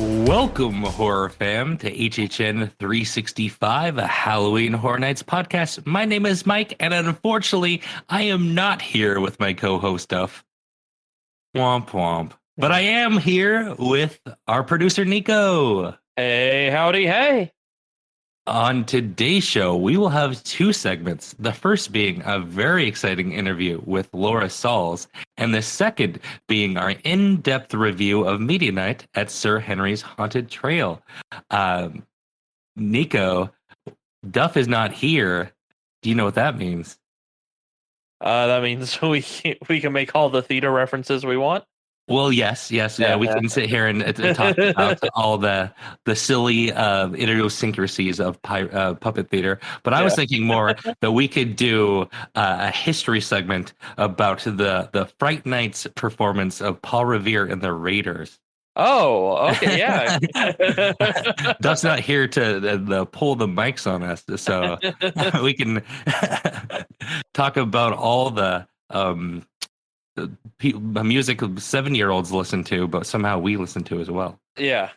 Welcome, horror fam, to HHN 365, a Halloween Horror Nights podcast. My name is Mike, and unfortunately, I am not here with my co-host Duff. Womp womp. But I am here with our producer Nico. Hey, howdy, hey. On today's show, we will have two segments. The first being a very exciting interview with Lora Sauls, and the second being our in-depth review of Media Night at Sir Henry's Haunted Trail. Nico, Duff is not here. Do you know what that means? That means we can make all the theater references we want. Well, yes, we can sit here and talk about all the silly idiosyncrasies of puppet theater. But I was thinking more that we could do a history segment about the Fright Nights performance of Paul Revere and the Raiders. Oh, okay, yeah. Duff's not here to pull the mics on us, so we can talk about all the music 7-year-olds listen to, but somehow we listen to as well. Yeah.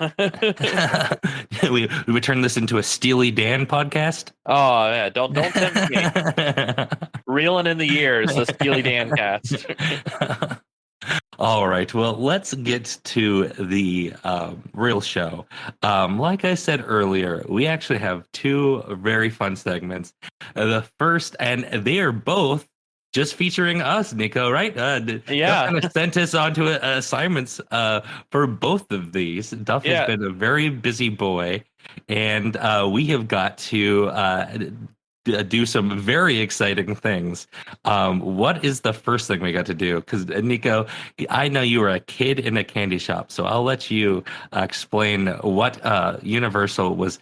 we would turn this into a Steely Dan podcast. Oh yeah, don't tempt me. Reeling in the years, the Steely Dan cast. All right, well, let's get to the real show. Like I said earlier, we actually have two very fun segments. The first, and they are both just featuring us, Nico, right? Yeah. Duff kind of sent us onto assignments for both of these. Duff has been a very busy boy, and we have got to do some very exciting things. What is the first thing we got to do? Because, Nico, I know you were a kid in a candy shop, so I'll let you explain what Universal was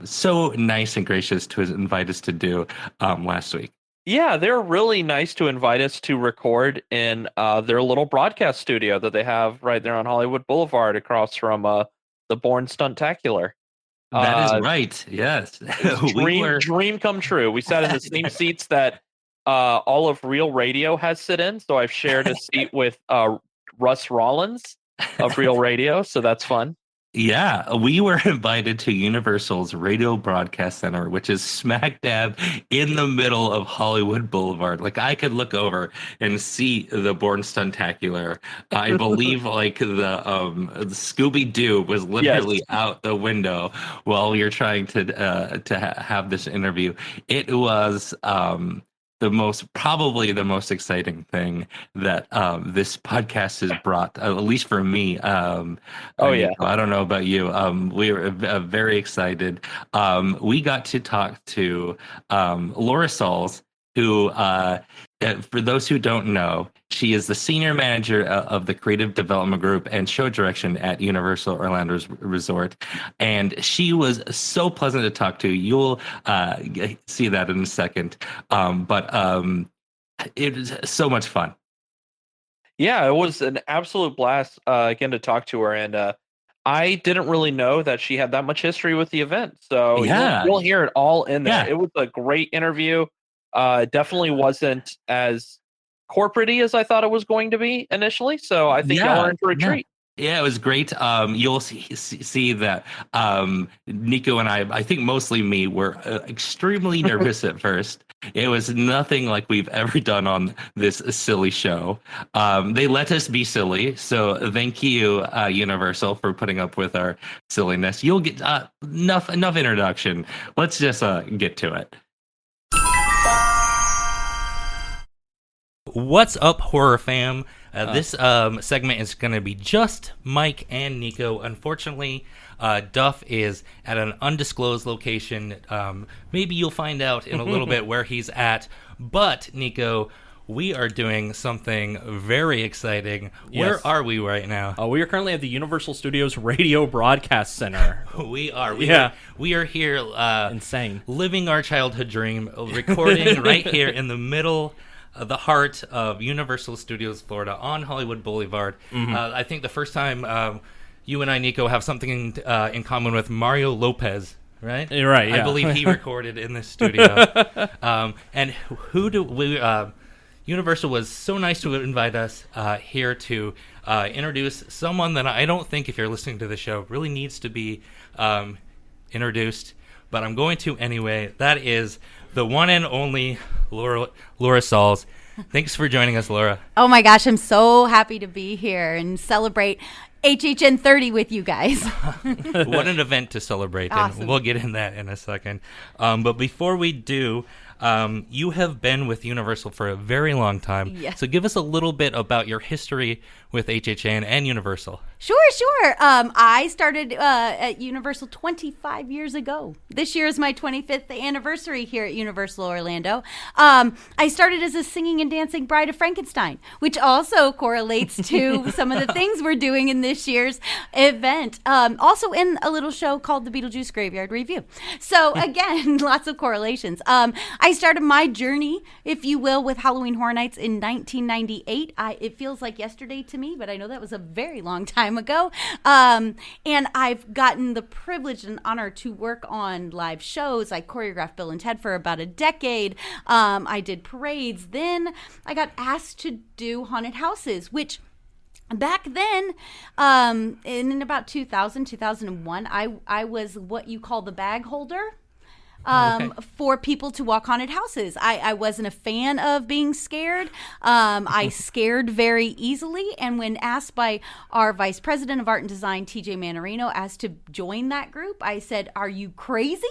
so nice and gracious to invite us to do last week. Yeah, they're really nice to invite us to record in their little broadcast studio that they have right there on Hollywood Boulevard across from the Bourne Stuntacular. That is right. Yes. Dream come true. We sat in the same seats that all of Real Radio has sit in. So I've shared a seat with Russ Rollins of Real Radio. So that's fun. Yeah, we were invited to Universal's Radio Broadcast Center, which is smack dab in the middle of Hollywood Boulevard. Like, I could look over and see the Bourne Stuntacular. I believe like the Scooby-Doo was literally out the window while we were trying to have this interview. It was probably the most exciting thing that this podcast has brought, at least for me. I don't know about you. We were very excited. We got to talk to Lora Sauls, who, for those who don't know, she is the senior manager of the creative development group and show direction at Universal Orlando's Resort. And she was so pleasant to talk to. You'll see that in a second. But it was so much fun. Yeah, it was an absolute blast again to talk to her. And I didn't really know that she had that much history with the event. So you'll hear it all in there. Yeah. It was a great interview. Definitely wasn't as corporate-y as I thought it was going to be initially. So I think y'all are in for a treat. Yeah, it was great. You'll see that Nico and I think mostly me, were extremely nervous at first. It was nothing like we've ever done on this silly show. They let us be silly, so thank you, Universal, for putting up with our silliness. You'll get enough introduction. Let's just get to it. What's up, horror fam? This segment is going to be just Mike and Nico. Unfortunately, Duff is at an undisclosed location. Maybe you'll find out in a little bit where he's at. But, Nico, we are doing something very exciting. Yes. Where are we right now? We are currently at the Universal Studios Radio Broadcast Center. We are. We are here. Insane. Living our childhood dream, recording right here in the middle, the heart of Universal Studios Florida on Hollywood Boulevard. Mm-hmm. I think the first time you and I, Nico, have something in common with Mario Lopez, right? You're right, yeah. I believe he recorded in this studio. And who do we... Universal was so nice to invite us here to introduce someone that I don't think, if you're listening to the show, really needs to be introduced, but I'm going to anyway. That is the one and only Lora Sauls. Thanks for joining us, Lora. Oh my gosh, I'm so happy to be here and celebrate HHN 30 with you guys. What an event to celebrate. Awesome. And we'll get in that in a second. But before we do, you have been with Universal for a very long time. Yes. So give us a little bit about your history with HHN and Universal. Sure. I started at Universal 25 years ago. This year is my 25th anniversary here at Universal Orlando. I started as a singing and dancing Bride of Frankenstein, which also correlates to some of the things we're doing in this year's event. Also in a little show called the Beetlejuice Graveyard Review. So again, lots of correlations. I started my journey, if you will, with Halloween Horror Nights in 1998. It feels like yesterday to me, but I know that was a very long time ago. And I've gotten the privilege and honor to work on live shows. I choreographed Bill and Ted for about a decade. I did parades. Then I got asked to do haunted houses, which back then, in about 2001, I was what you call the bag holder. For people to walk haunted houses. I wasn't a fan of being scared. I scared very easily. And when asked by our Vice President of Art and Design, TJ Manarino, asked to join that group, I said, "Are you crazy?"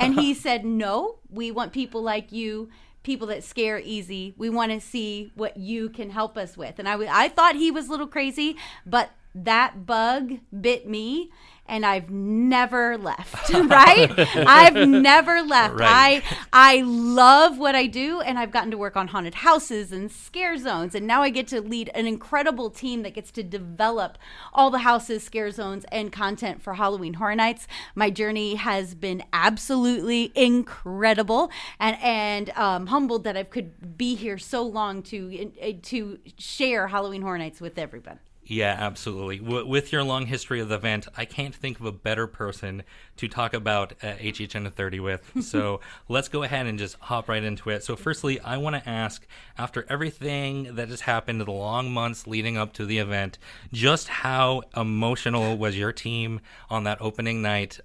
And he said, "No, we want people like you, people that scare easy. We want to see what you can help us with." And I thought he was a little crazy, but that bug bit me. And I've never left, right? I've never left. Right. I love what I do, and I've gotten to work on haunted houses and scare zones, and now I get to lead an incredible team that gets to develop all the houses, scare zones, and content for Halloween Horror Nights. My journey has been absolutely incredible, and humbled that I could be here so long to share Halloween Horror Nights with everybody. Yeah, absolutely. With your long history of the event, I can't think of a better person to talk about HHN 30 with. So let's go ahead and just hop right into it. So firstly, I want to ask, after everything that has happened in the long months leading up to the event, just how emotional was your team on that opening night?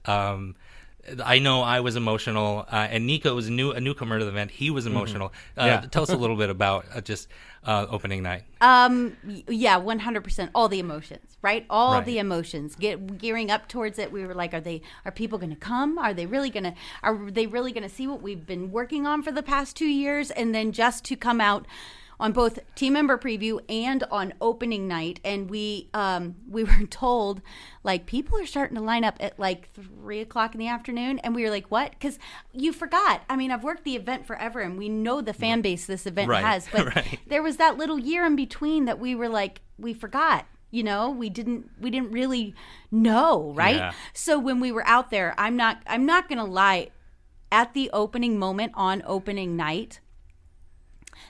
I know I was emotional, and Nico was a newcomer to the event. He was emotional. Tell us a little bit about just opening night. Yeah, 100%. All the emotions, right? All the emotions. Gearing up towards it. We were like, are people going to come? Are they really going to see what we've been working on for the past 2 years? And then just to come out on both team member preview and on opening night, and we were told, like, people are starting to line up at like 3:00 in the afternoon, and we were like, what? Because you forgot. I mean, I've worked the event forever, and we know the fan base this event has, but there was that little year in between that we were like, we forgot. You know, we didn't really know, right? Yeah. So when we were out there, I'm not gonna lie, at the opening moment on opening night,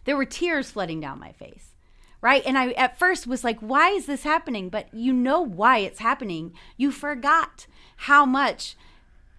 there were tears flooding down my face, right? And I at first was like, why is this happening? But you know why it's happening. You forgot how much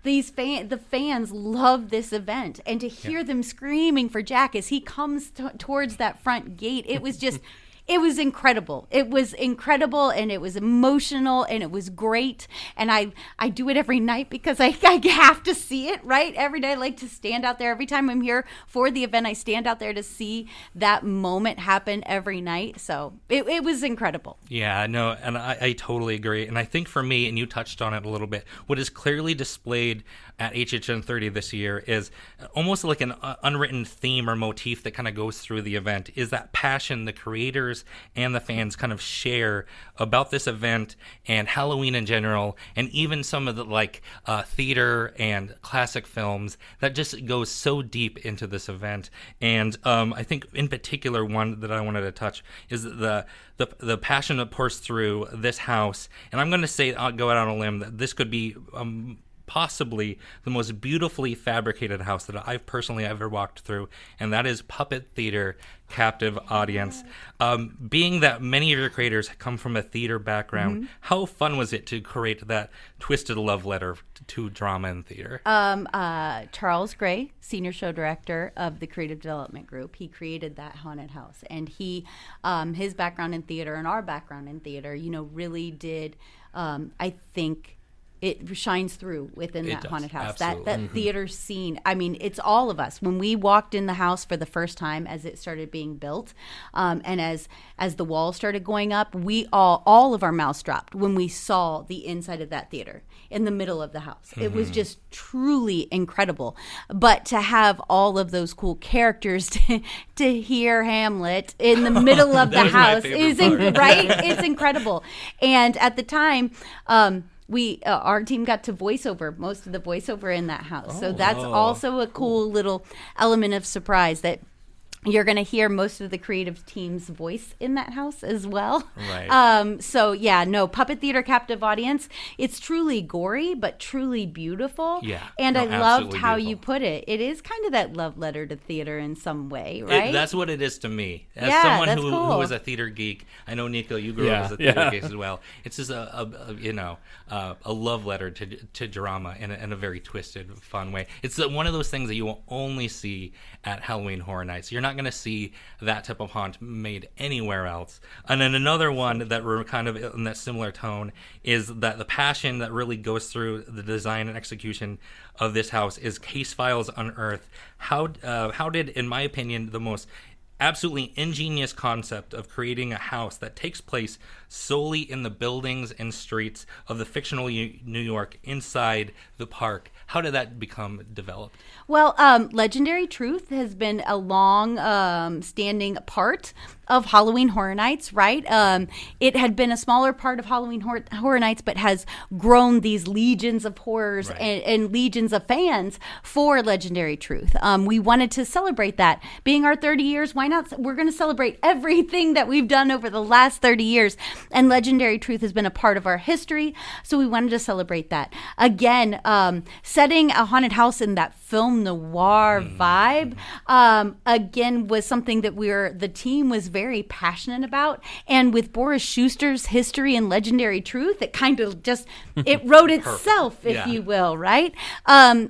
the fans love this event. And to hear them screaming for Jack as he comes towards that front gate, it was just... It was incredible. It was incredible, and it was emotional, and it was great. And I do it every night because I have to see it, right? Every day I like to stand out there. Every time I'm here for the event, I stand out there to see that moment happen every night. So it was incredible. Yeah, no, and I totally agree. And I think for me, and you touched on it a little bit, what is clearly displayed at HHN 30 this year is almost like an unwritten theme or motif that kind of goes through the event, is that passion the creators and the fans kind of share about this event and Halloween in general, and even some of the theater and classic films that just goes so deep into this event. And I think in particular one that I wanted to touch is the passion that pours through this house. And I'm going to say, I'll go out on a limb, that this could be possibly the most beautifully fabricated house that I've personally ever walked through, and that is Puppet Theater Captive Audience. Being that many of your creators come from a theater background, how fun was it to create that twisted love letter to drama and theater? Charles Gray, senior show director of the Creative Development Group, he created that haunted house, and his background in theater and our background in theater, really did, I think, it shines through within that haunted house. Absolutely. That theater scene. I mean, it's all of us. When we walked in the house for the first time as it started being built, and as the walls started going up, we all of our mouths dropped when we saw the inside of that theater in the middle of the house. It was just truly incredible. But to have all of those cool characters to hear Hamlet in the middle of the house is right. It's incredible. And at the time, our team got to voiceover most of the voiceover in that house. So that's also a cool little element of surprise that you're going to hear most of the creative team's voice in that house as well. Right. Puppet Theater Captive Audience. It's truly gory, but truly beautiful. Yeah. And I loved how you put it. It is kind of that love letter to theater in some way, right? That's what it is to me. As someone who is a theater geek, I know, Nico, you grew up as a theater geek as well. It's just a love letter to drama in a very twisted, fun way. It's one of those things that you will only see at Halloween Horror Nights. You're not going to see that type of haunt made anywhere else. And then another one that we're kind of in that similar tone is that the passion that really goes through the design and execution of this house is Case Files Unearthed. How did, in my opinion, the most absolutely ingenious concept of creating a house that takes place solely in the buildings and streets of the fictional New York inside the park. How did that become developed? Well, Legendary Truth has been a long standing part of Halloween Horror Nights, right? It had been a smaller part of Halloween Horror Nights, but has grown these legions of horrors and legions of fans for Legendary Truth. We wanted to celebrate that. Being our 30 years, why not? We're going to celebrate everything that we've done over the last 30 years. And Legendary Truth has been a part of our history, so we wanted to celebrate that. Again, setting a haunted house in that film noir vibe, again, was something that the team was very passionate about. And with Boris Schuster's history in Legendary Truth, it kind of just, it wrote itself, if you will, right?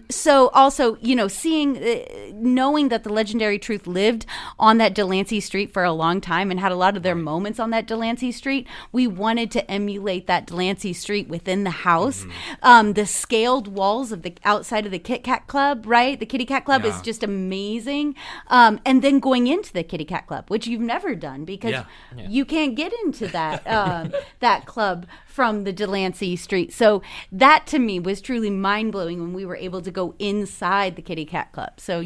So also, knowing that the Legendary Truth lived on that Delancey Street for a long time and had a lot of their moments on that Delancey Street, we wanted to emulate that Delancey Street within the house. The scaled walls of the outside of the Kit Kat Club, right? The Kitty Cat Club is just amazing. And then going into the Kitty Cat Club, which you've never done because you can't get into that that club from the Delancey Street. So that to me was truly mind-blowing when we were able to go inside the Kitty Cat Club. So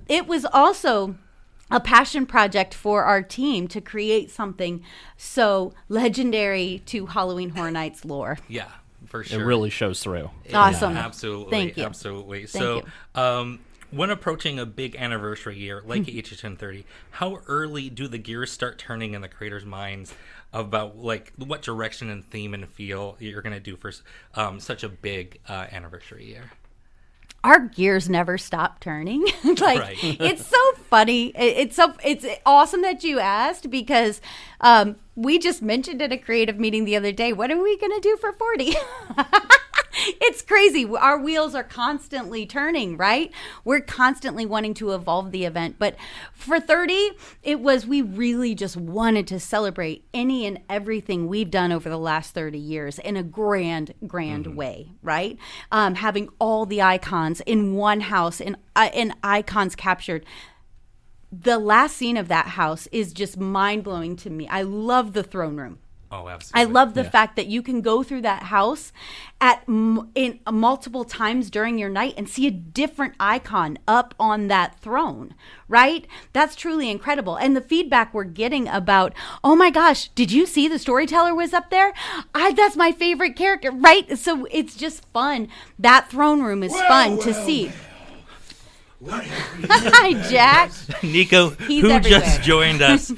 it was also a passion project for our team to create something so legendary to Halloween Horror Nights lore. Yeah, for sure. It really shows through. Awesome. Yeah, absolutely. Thank you. Absolutely. Thank you. When approaching a big anniversary year like HHN30, how early do the gears start turning in the creators' minds about what direction and theme and feel you're going to do for such a big anniversary year? Our gears never stop turning. It's so funny. It's awesome that you asked because we just mentioned at a creative meeting the other day, what are we going to do for 40? It's crazy. Our wheels are constantly turning, right? We're constantly wanting to evolve the event. But for 30, we really just wanted to celebrate any and everything we've done over the last 30 years in a grand way, right? Having all the icons in one house and icons captured. The last scene of that house is just mind-blowing to me. I love the throne room. Oh, absolutely. I love the fact that you can go through that house in multiple times during your night and see a different icon up on that throne, right? That's truly incredible. And the feedback we're getting about, oh my gosh, did you see the storyteller was up there? That's my favorite character, right? So it's just fun. That throne room is fun to see. Hi, Jack. Nico, who everywhere. Just joined us.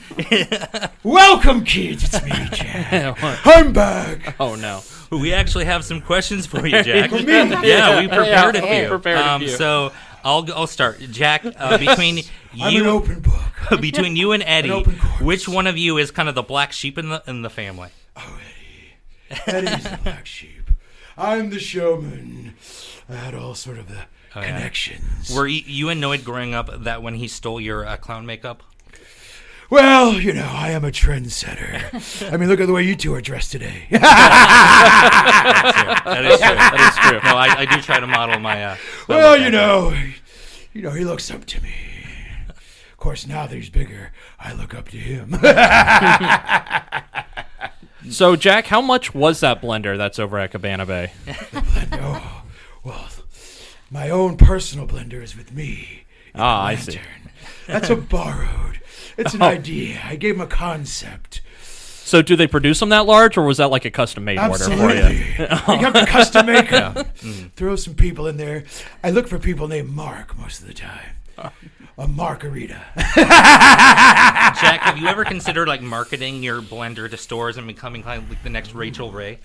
Welcome, kids. It's me, Jack. I'm back. Oh, no. We actually have some questions for you, Jack. Yeah, we prepared a few. So I'll start. Jack, between I'm an open book. Between you and Eddie, which one of you is kind of the black sheep in the family? Oh, Eddie. Eddie's the black sheep. I'm the showman. I had all sort of the connections. Were you annoyed growing up that when he stole your clown makeup? Well, I am a trendsetter. I mean, look at the way you two are dressed today. That is true. No, I do try to model my... well, he looks up to me. Of course, now that he's bigger, I look up to him. So, Jack, how much was that blender that's over at Cabana Bay? The blender? Well, my own personal blender is with me. I see. That's a borrowed. It's an idea. I gave him a concept. So do they produce them that large, or was that like a custom-made order for you? You have to custom make them. Throw some people in there. I look for people named Mark most of the time. A margarita. Jack, have you ever considered marketing your blender to stores and becoming kind of like the next Rachel Ray?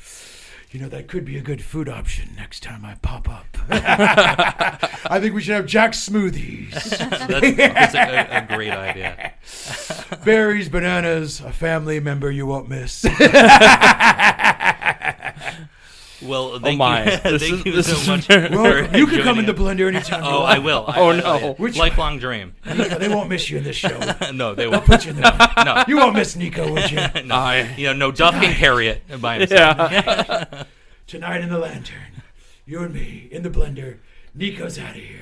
That could be a good food option next time I pop up. I think we should have Jack smoothies. That's a great idea. Berries, bananas, a family member you won't miss. Well, thank you so much. Well, you can come in the blender anytime. I will. No. Lifelong dream. They won't miss you in this show. No, they They'll won't. put you in the No. You won't miss Nico, would you? No, Duff can carry it by himself. Yeah. Tonight in the lantern, you and me in the blender. Nico's out of here.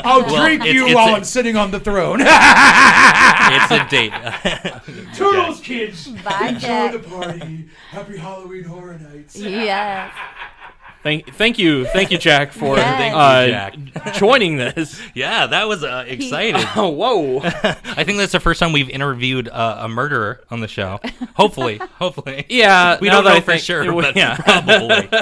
I'll drink you while I'm sitting on the throne. It's a date. Toodles, kids. Bye, Enjoy Jack. the party. Happy Halloween Horror Nights. Yeah. Thank you, Jack, for Jack. joining this. Yeah, that was exciting. Oh, whoa! I think that's the first time we've interviewed a murderer on the show. Hopefully. Yeah, we don't know for sure, but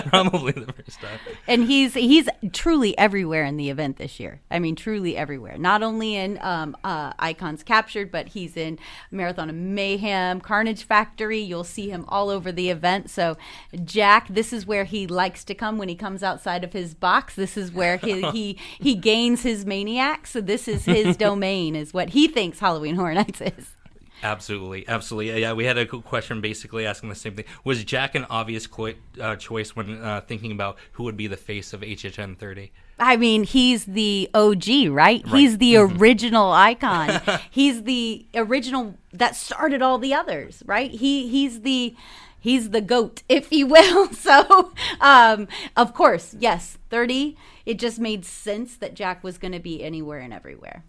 probably the first time. And he's truly everywhere in the event this year. I mean, truly everywhere. Not only in Icons Captured, but he's in Marathon of Mayhem, Carnage Factory. You'll see him all over the event. So, Jack, this is where he likes to come when he comes outside of his box. This is where he gains his maniacs. So this is his domain, is what he thinks Halloween Horror Nights is. Absolutely. Yeah, we had a question basically asking the same thing. Was Jack an obvious choice when thinking about who would be the face of HHN 30? I mean, he's the OG, right? He's the original icon. He's the original that started all the others, right? He's the GOAT, if you will. So, of course, yes, 30. It just made sense that Jack was going to be anywhere and everywhere.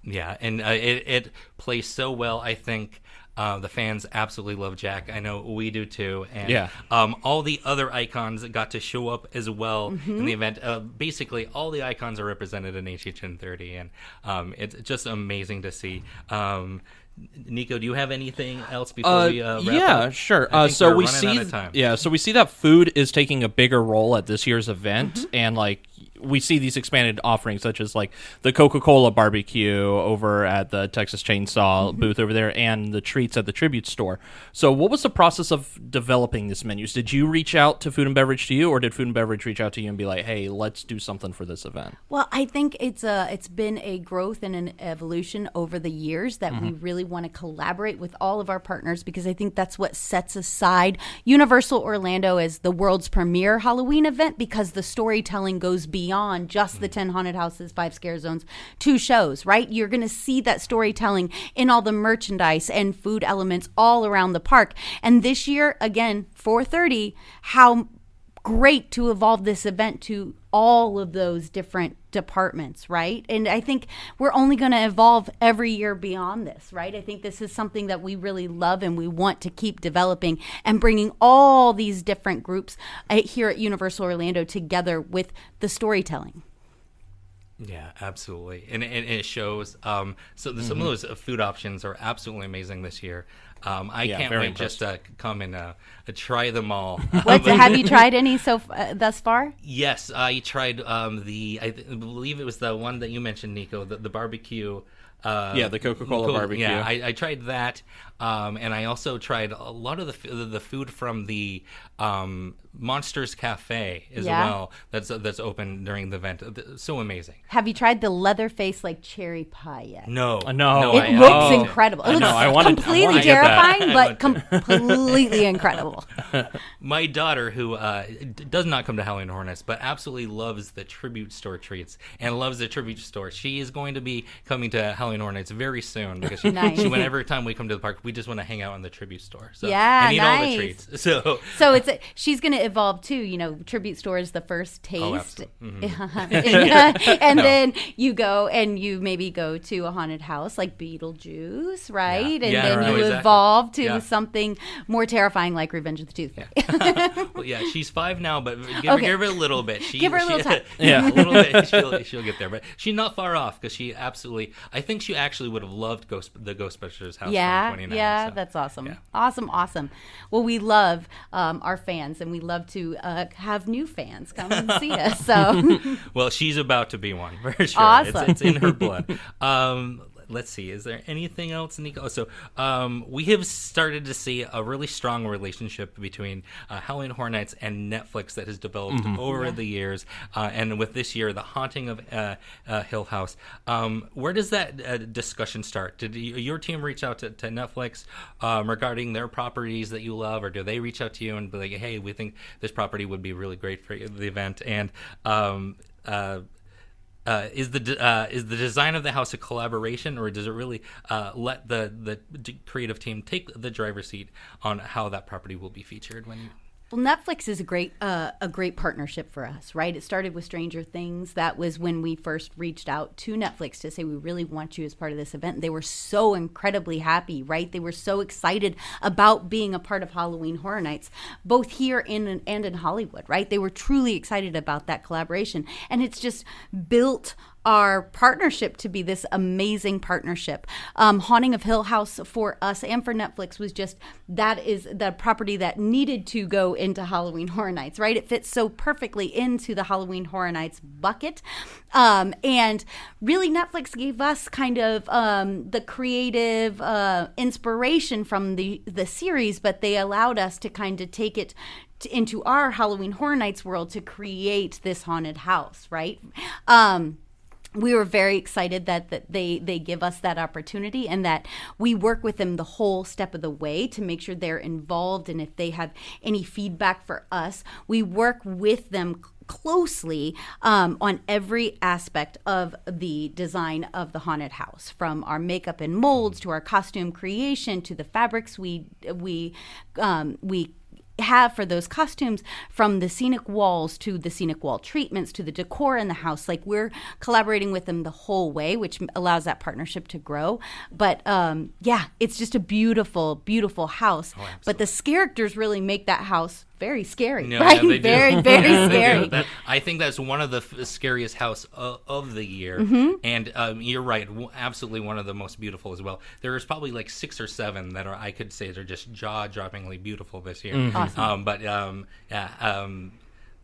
Yeah, and it plays so well. I think the fans absolutely love Jack. I know we do too. And all the other icons that got to show up as well in the event. Basically, all the icons are represented in HHN 30, and it's just amazing to see. Nico, do you have anything else before we wrap up? Sure. So we see that food is taking a bigger role at this year's event, and we see these expanded offerings such as the Coca-Cola barbecue over at the Texas Chainsaw booth over there, and the treats at the Tribute store. So what was the process of developing these menus? Did you reach out to Food and Beverage to you, or did Food and Beverage reach out to you and be like, hey, let's do something for this event? Well, I think it's been a growth and an evolution over the years that we really want to collaborate with all of our partners, because I think that's what sets aside Universal Orlando as the world's premier Halloween event, because the storytelling goes beyond just the 10 haunted houses, 5 scare zones, 2 shows, right? You're going to see that storytelling in all the merchandise and food elements all around the park. And this year, again, 430, how great to evolve this event to all of those different departments, right? And I think we're only going to evolve every year beyond this, right? I think this is something that we really love and we want to keep developing and bringing all these different groups here at Universal Orlando together with the storytelling. Yeah, absolutely. And it shows. Some of those food options are absolutely amazing this year. I can't wait just to come and try them all. Have you tried any thus far? Yes, I tried I believe it was the one that you mentioned, Nico, the barbecue. The Coca-Cola barbecue. Yeah, I tried that. and I also tried a lot of the food from the Monsters Cafe as well. That's open during the event. So amazing. Have you tried the Leatherface cherry pie yet? No. It looks incredible. It looks completely terrifying, but completely incredible. My daughter, who does not come to Halloween Hornets, but absolutely loves the tribute store treats and loves the tribute store. She is going to be coming to Halloween Hornets very soon because she went every time we come to the park. We just want to hang out in the tribute store. So, and eat all the treats. So she's going to evolve too. Tribute store is the first taste. Oh, absolutely. Mm-hmm. And then you go and you maybe go to a haunted house like Beetlejuice, right? Yeah. And then you evolve to something more terrifying like Revenge of the Tooth Fairy. Well, she's 5 now, but give her a little bit. Give her a little time. A little bit. She'll get there, but she's not far off because she absolutely. I think she actually would have loved the Ghostbusters house. From 29. Yeah, so. that's awesome. Yeah. Awesome. Well, we love our fans, and we love to have new fans come and see us. So, well, she's about to be one for sure. Awesome. It's in her blood. Let's see. Is there anything else, Nico? So we have started to see a really strong relationship between Halloween Horror Nights and Netflix that has developed over the years. And with this year, The Haunting of Hill House. Where does that discussion start? Did your team reach out to Netflix regarding their properties that you love, or do they reach out to you and be like, hey, we think this property would be really great for the event? And is the design of the house a collaboration, or does it really let the creative team take the driver's seat on how that property will be featured when you? Well, Netflix is a great partnership for us, right? It started with Stranger Things. That was when we first reached out to Netflix to say, we really want you as part of this event. They were so incredibly happy, right? They were so excited about being a part of Halloween Horror Nights, both here and in Hollywood, right? They were truly excited about that collaboration. And it's just built our partnership to be this amazing partnership. Haunting of Hill House for us and for Netflix was just, that is the property that needed to go into Halloween Horror Nights, right? It fits so perfectly into the Halloween Horror Nights bucket. And really Netflix gave us kind of the creative inspiration from the series, but they allowed us to kind of take it into our Halloween Horror Nights world to create this haunted house, right? We were very excited that they give us that opportunity, and that we work with them the whole step of the way to make sure they're involved. And if they have any feedback for us, we work with them closely on every aspect of the design of the haunted house, from our makeup and molds to our costume creation to the fabrics we have for those costumes, from the scenic walls to the scenic wall treatments to the decor in the house. Like, we're collaborating with them the whole way, which allows that partnership to grow. But it's just a beautiful, beautiful house. Oh, but the characters really make that house very scary, right? Yeah, very, very scary. I think that's one of the scariest house of the year. And you're right, absolutely one of the most beautiful as well. There's probably like 6 or 7 that I could say they're just jaw-droppingly beautiful this year. Awesome.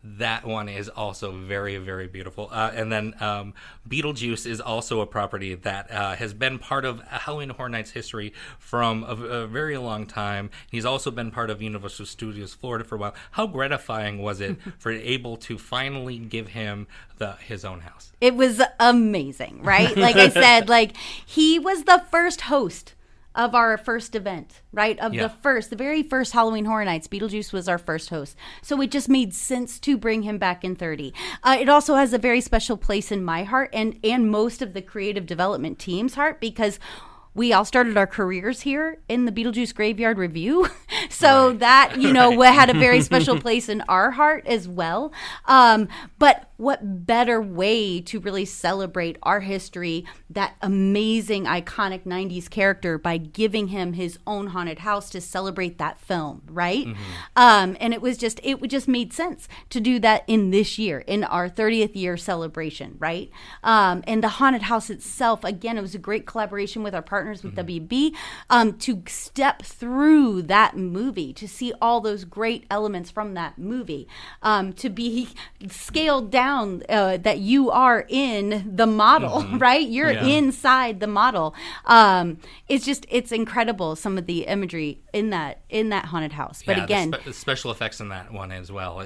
That one is also very, very beautiful. And then Beetlejuice is also a property that has been part of Halloween Horror Nights history from a very long time. He's also been part of Universal Studios Florida for a while. How gratifying was it for able to finally give him his own house? It was amazing, right? Like I said, he was the first host of our first event, right? The very first Halloween Horror Nights, Beetlejuice was our first host. So it just made sense to bring him back in 30. It also has a very special place in my heart and most of the creative development team's heart, because we all started our careers here in the Beetlejuice Graveyard Review. So that, had a very special place in our heart as well. But what better way to really celebrate our history, that amazing, iconic 90s character, by giving him his own haunted house to celebrate that film, right? And it just made sense to do that in this year, in our 30th year celebration, right? And the haunted house itself, again, it was a great collaboration with our partners partners with WB, to step through that movie, to see all those great elements from that movie, to be scaled down, that you are in the model, right? You're inside the model. It's incredible, some of the imagery in that haunted house. But again, the special effects in that one as well.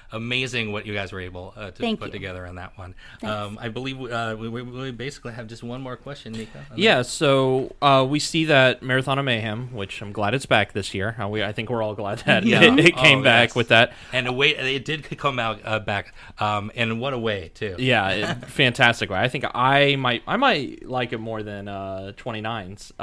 Amazing what you guys were able to put together in that one. I believe we basically have just one more question, Nico. Yeah, so we see that Marathon of Mayhem, which I'm glad it's back this year. I think we're all glad that it came back with that. And it did come out back, and what a way, too. Yeah, fantastic way. I think I might like it more than 29's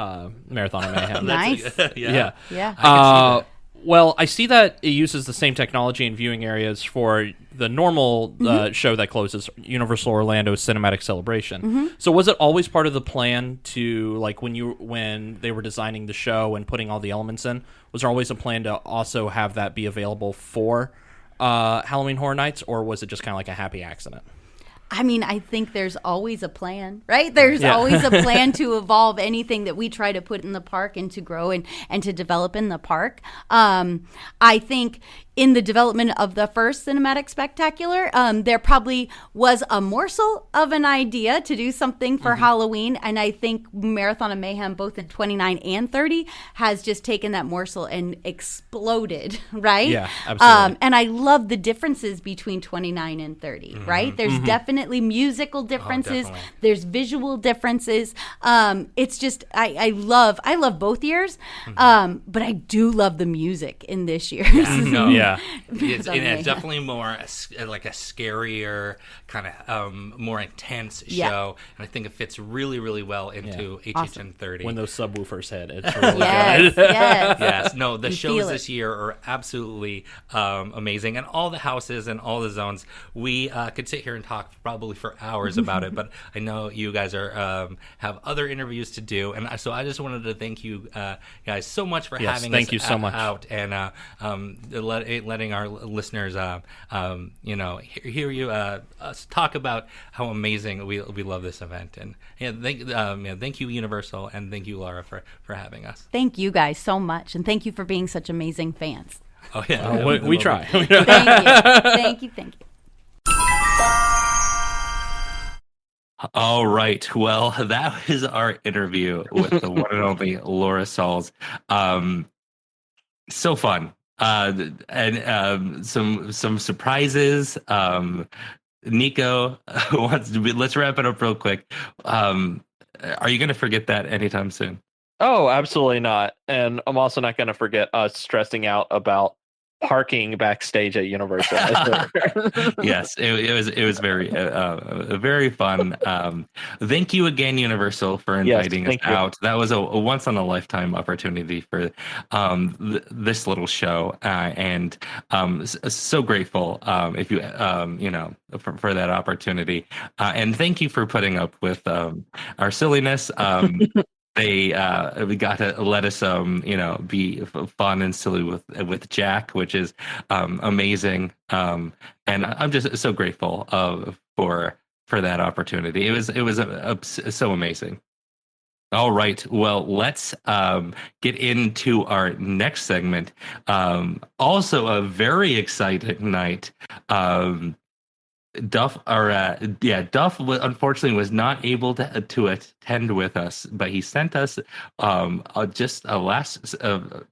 Marathon of Mayhem. Nice. Yeah. I can see that. Well, I see that it uses the same technology in viewing areas for the normal show that closes, Universal Orlando Cinematic Celebration. So was it always part of the plan to, like, when they were designing the show and putting all the elements in, was there always a plan to also have that be available for Halloween Horror Nights, or was it just kind of like a happy accident? I mean, I think there's always a plan, right? There's always a plan to evolve anything that we try to put in the park and to grow and to develop in the park. I think in the development of the first Cinematic Spectacular, there probably was a morsel of an idea to do something for Halloween. And I think Marathon of Mayhem, both in 29 and 30, has just taken that morsel and exploded, right? Yeah, absolutely. And I love the differences between 29 and 30, right? There's definitely musical differences. There's visual differences. It's just, I love both years, but I do love the music in this year's. It's definitely more like a scarier, kind of more intense show, and I think it fits really, really well into HHN 30. When those subwoofers hit, it's really good. Yes. No, the shows this year are absolutely amazing, and all the houses and all the zones. We could sit here and talk probably for hours about it, but I know you guys are have other interviews to do, and so I just wanted to thank you guys so much for having thank us you so much. out and letting our listeners hear you us talk about how amazing we love this event. And thank you, Universal, and thank you, Laura, for having us. Thank you guys so much, and thank you for being such amazing fans. Oh yeah, we try. Thank you. All right. Well, that was our interview with the one and only Lora Sauls. So fun. And some surprises. Nico, let's wrap it up real quick. Are you going to forget that anytime soon? Oh, absolutely not. And I'm also not going to forget us stressing out about parking backstage at Universal. Yes, it was very very fun. Thank you again, Universal, for inviting us out. That was a once in a lifetime opportunity for this little show, and so grateful if you for that opportunity, and thank you for putting up with our silliness. We got to let us be fun and silly with Jack, which is amazing, and I'm just so grateful for that opportunity. It was so amazing. All right, well, let's get into our next segment. Also a very exciting night. Duff unfortunately was not able to attend with us, but he sent us just last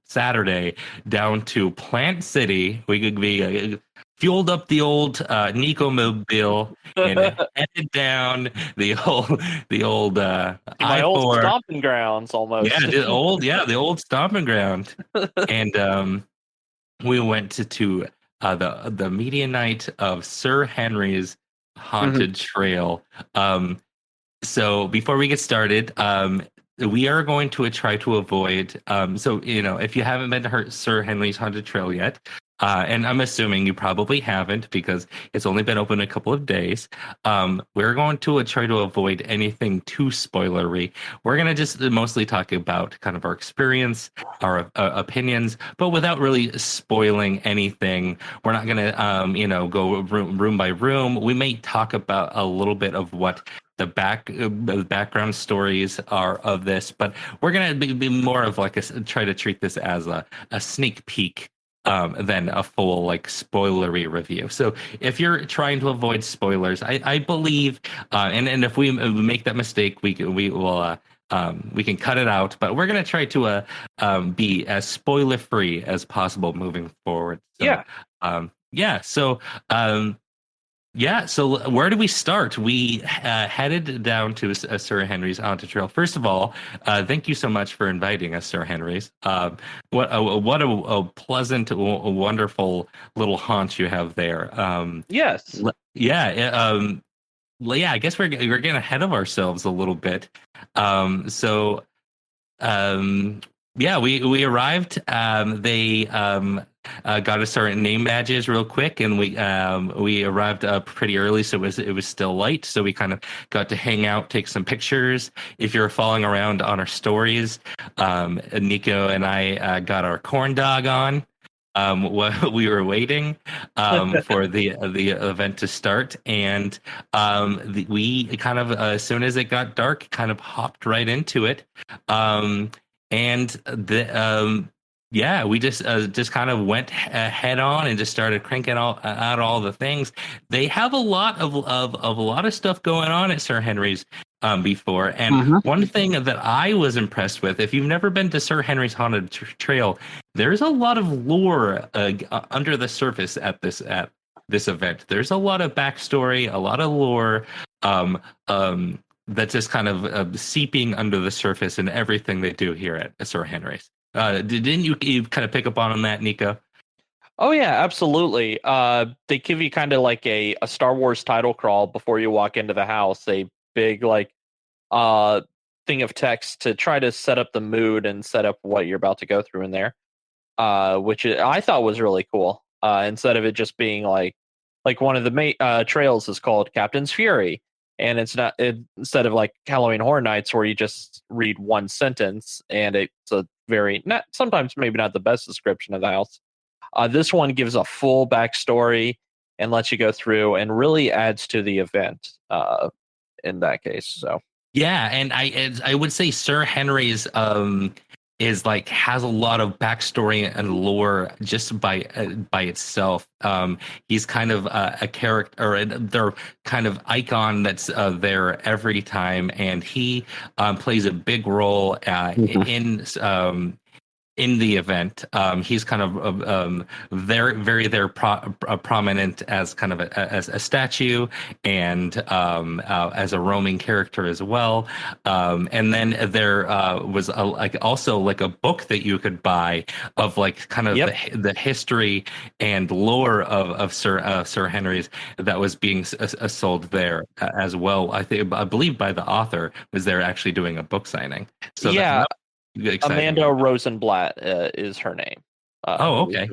Saturday down to Plant City. We could be fueled up the old Nico Mobile and headed down the old my old stomping grounds almost. Yeah, the old stomping ground. And we went to the media night of Sir Henry's Haunted Trail. So before we get started, we are going to try to avoid. So if you haven't been to Sir Henry's Haunted Trail yet, And I'm assuming you probably haven't because it's only been open a couple of days. We're going to try to avoid anything too spoilery. We're going to just mostly talk about kind of our experience, our opinions, but without really spoiling anything. We're not going to, go room by room. We may talk about a little bit of what the background stories are of this, but we're going to be more of like try to treat this as a sneak peek than a full like spoilery review. So if you're trying to avoid spoilers, I believe, and if we make that mistake, we will we can cut it out. But we're gonna try to be as spoiler free as possible moving forward. So, yeah. So where do we start? We headed down to Sir Henry's Haunted Trail. First of all, thank you so much for inviting us, Sir Henry's. What a pleasant, wonderful little haunt you have there. Yes. Yeah. I guess we're getting ahead of ourselves a little bit. We arrived. They got us our name badges real quick, and we arrived pretty early, so it was still light. So we kind of got to hang out, take some pictures. If you're following around on our stories, Nico and I got our corn dog on. We were waiting for the event to start, and we kind of as soon as it got dark, kind of hopped right into it. We just kind of went head on and just started cranking out all the things. They have a lot of stuff going on at Sir Henry's before, and one thing that I was impressed with, if you've never been to Sir Henry's Haunted Trail, there's a lot of lore under the surface at this event. There's a lot of backstory, a lot of lore. That's just kind of seeping under the surface in everything they do here at Sir Henry's. Didn't you kind of pick up on that, Nico? Oh yeah, absolutely. They give you kind of like a Star Wars title crawl before you walk into the house. A big like thing of text to try to set up the mood and set up what you're about to go through in there, which I thought was really cool. Instead of it just being like one of the trails is called Captain's Fury. And instead of like Halloween Horror Nights where you just read one sentence and it's a sometimes maybe not the best description of the house. This one gives a full backstory and lets you go through and really adds to the event in that case. So yeah, and I would say Sir Henry's is like has a lot of backstory and lore just by itself. He's kind of a character, or their kind of icon that's there every time, and he plays a big role in the event. He's kind of very prominent as kind of as a statue and as a roaming character as well. And then there was also a book that you could buy of like kind of the history and lore of Sir Henry's that was being sold there as well. I believe by the author was there actually doing a book signing. So yeah. Amanda Rosenblatt is her name. Okay.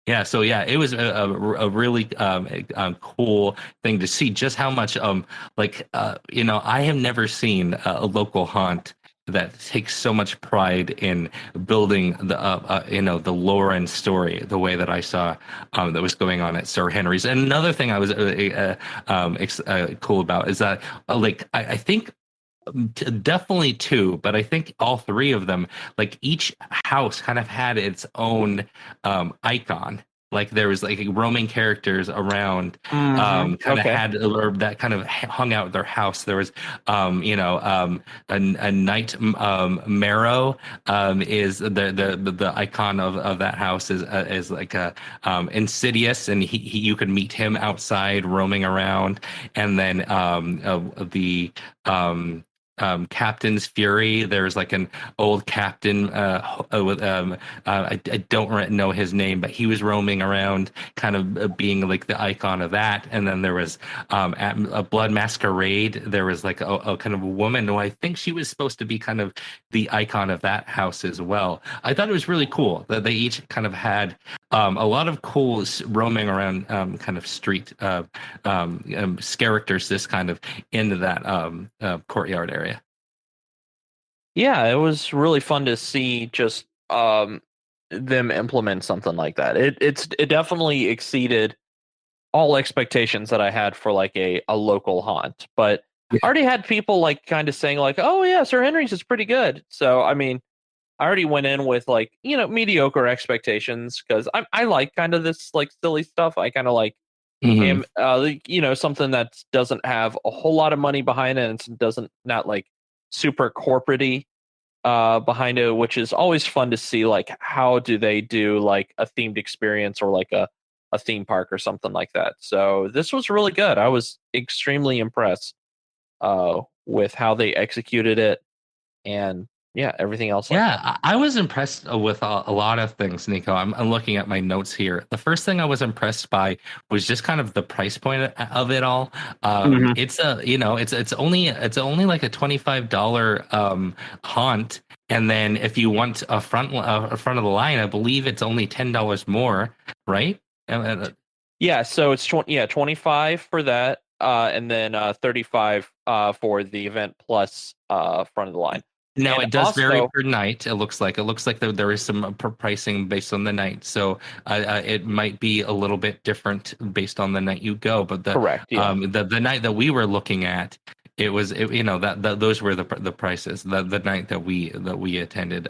Yeah. So it was a really cool thing to see just how much I have never seen a local haunt that takes so much pride in building the lore and story the way that I saw that was going on at Sir Henry's. And another thing I was cool about is that I think definitely two, but I think all three of them, like each house kind of had its own icon. Like there was like roaming characters around, kind of had, or that kind of hung out at their house. There was, a Knight Marrow is the icon of that house is like a Insidious, and you could meet him outside roaming around, and then the Captain's Fury. There's like an old captain with I don't know his name, but he was roaming around, kind of being like the icon of that. And then there was at a Blood Masquerade. There was like a kind of a woman who I think she was supposed to be kind of the icon of that house as well. I thought it was really cool that they each kind of had a lot of cool roaming around kind of street characters this kind of into that courtyard area. Yeah, it was really fun to see just them implement something like that. It definitely exceeded all expectations that I had for like a local haunt. But I already had people like kind of saying like, "Oh yeah, Sir Henry's is pretty good." So I mean, I already went in with like, mediocre expectations because I like kind of this like silly stuff. I kind of like something that doesn't have a whole lot of money behind it and doesn't not like super corporate-y behind it, which is always fun to see. Like, how do they do like a themed experience or like a theme park or something like that? So this was really good. I was extremely impressed with how they executed it, and yeah, everything else. Yeah, I was impressed with a lot of things, Nico. I'm looking at my notes here. The first thing I was impressed by was just kind of the price point of it all. It's it's only like a $25 haunt, and then if you want a front of the line, I believe it's only $10 more, right? Yeah, so it's 25 for that, and then 35 for the event plus front of the line. Now it does vary per night. It looks like there is some pricing based on the night, so it might be a little bit different based on the night you go. But correct, yeah. The night that we were looking at, that those were the prices. The night that we attended,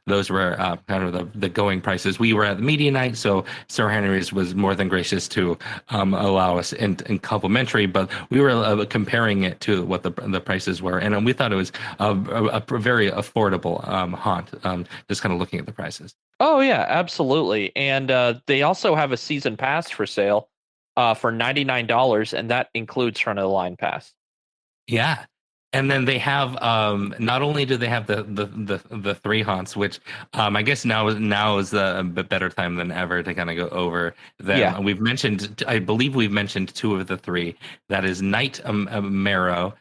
those were kind of the going prices. We were at the media night, so Sir Henry's was more than gracious to allow us in complimentary. But we were comparing it to what the prices were, and we thought it was a very affordable haunt. Just kind of looking at the prices. Oh yeah, absolutely. And they also have a season pass for sale for $99, and that includes front of the line pass. Yeah. And then they have not only do they have the three haunts, which I guess now is a bit better time than ever to kind of go over them. Yeah. I believe we've mentioned two of the three. That is Night Marrow,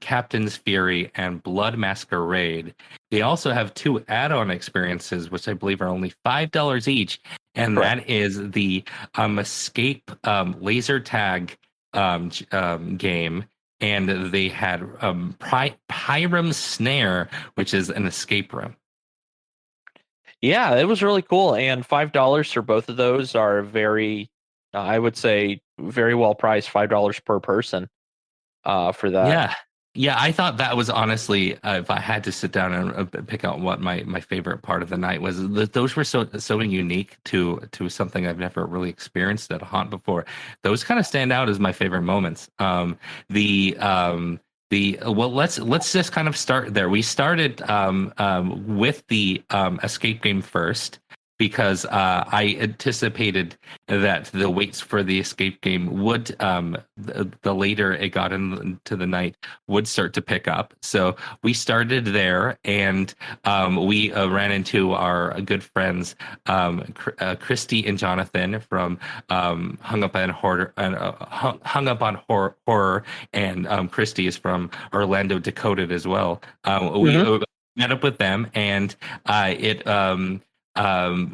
Captain's Fury, and Blood Masquerade. They also have two add-on experiences, which I believe are only $5 each, and that is the Escape laser tag game, and they had Pyram Snare, which is an escape room. Yeah, it was really cool, and $5 for both of those are very, I would say, very well priced. $5 per person for that. Yeah, I thought that was honestly, if I had to sit down and pick out what my favorite part of the night was, those were so unique to something I've never really experienced at a haunt before. Those kind of stand out as my favorite moments. Well, let's just kind of start there. We started with the escape game first, because I anticipated that the waits for the escape game would, the later it got into the night, would start to pick up. So we started there, and we ran into our good friends, Christy and Jonathan from Hung Up on Horror, and Christy is from Orlando Decoded as well. We met up with them, and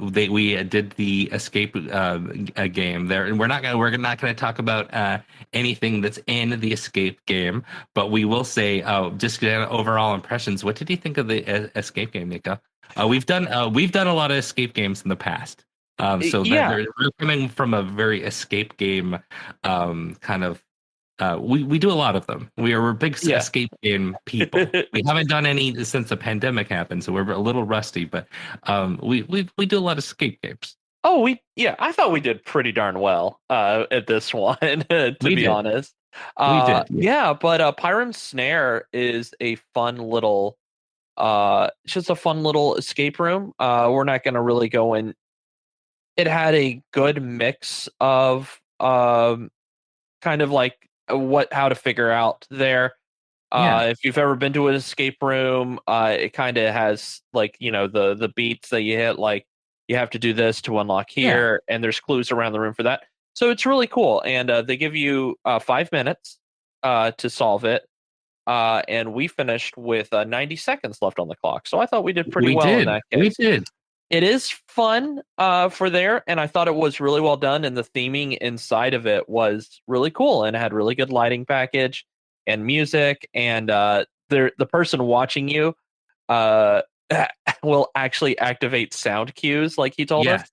we did the escape game there, and we're not gonna talk about anything that's in the escape game, but we will say just overall impressions. What did you think of the escape game, Nico? We've done a lot of escape games in the past, so we're coming from a very escape game kind of. We do a lot of them. We're big escape game people. We haven't done any since the pandemic happened, so we're a little rusty. But we do a lot of escape games. Oh, I thought we did pretty darn well at this one. To be honest, we did. Yeah, but Pyram Snare is a fun little. It's just a fun little escape room. We're not going to really go in. It had a good mix of kind of like how to figure out there. If you've ever been to an escape room, it kind of has like, the beats that you hit, like you have to do this to unlock here, and there's clues around the room for that. So it's really cool, and they give you 5 minutes to solve it, and we finished with 90 seconds left on the clock. So I thought we did pretty well in that case. We did. It is fun for there, and I thought it was really well done, and the theming inside of it was really cool, and it had really good lighting package and music, and the person watching you uh, will actually activate sound cues, like he told us,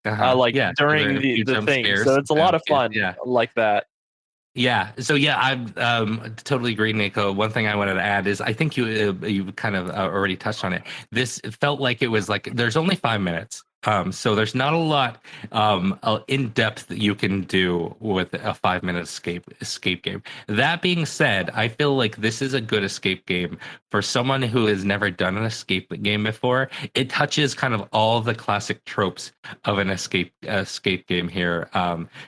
like during the thing. So it's a lot of fun, like that. Yeah. So I've totally agree, Nico. One thing I wanted to add is I think you kind of already touched on it. This felt like it was like there's only 5 minutes. So there's not a lot in depth that you can do with a 5 minute escape game. That being said, I feel like this is a good escape game for someone who has never done an escape game before. It touches kind of all the classic tropes of an escape game here.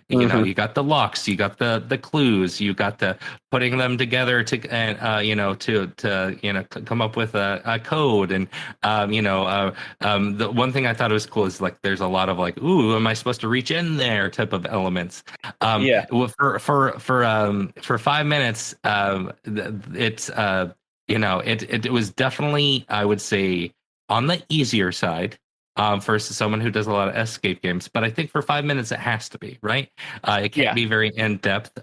You know, you got the locks, you got the clues, you got the putting them together to come up with a code, and the one thing I thought was cool is like there's a lot of like, ooh, am I supposed to reach in there type of elements. For 5 minutes, it's it was definitely, I would say, on the easier side for someone who does a lot of escape games. But I think for 5 minutes it has to be, right. It can't be very in depth.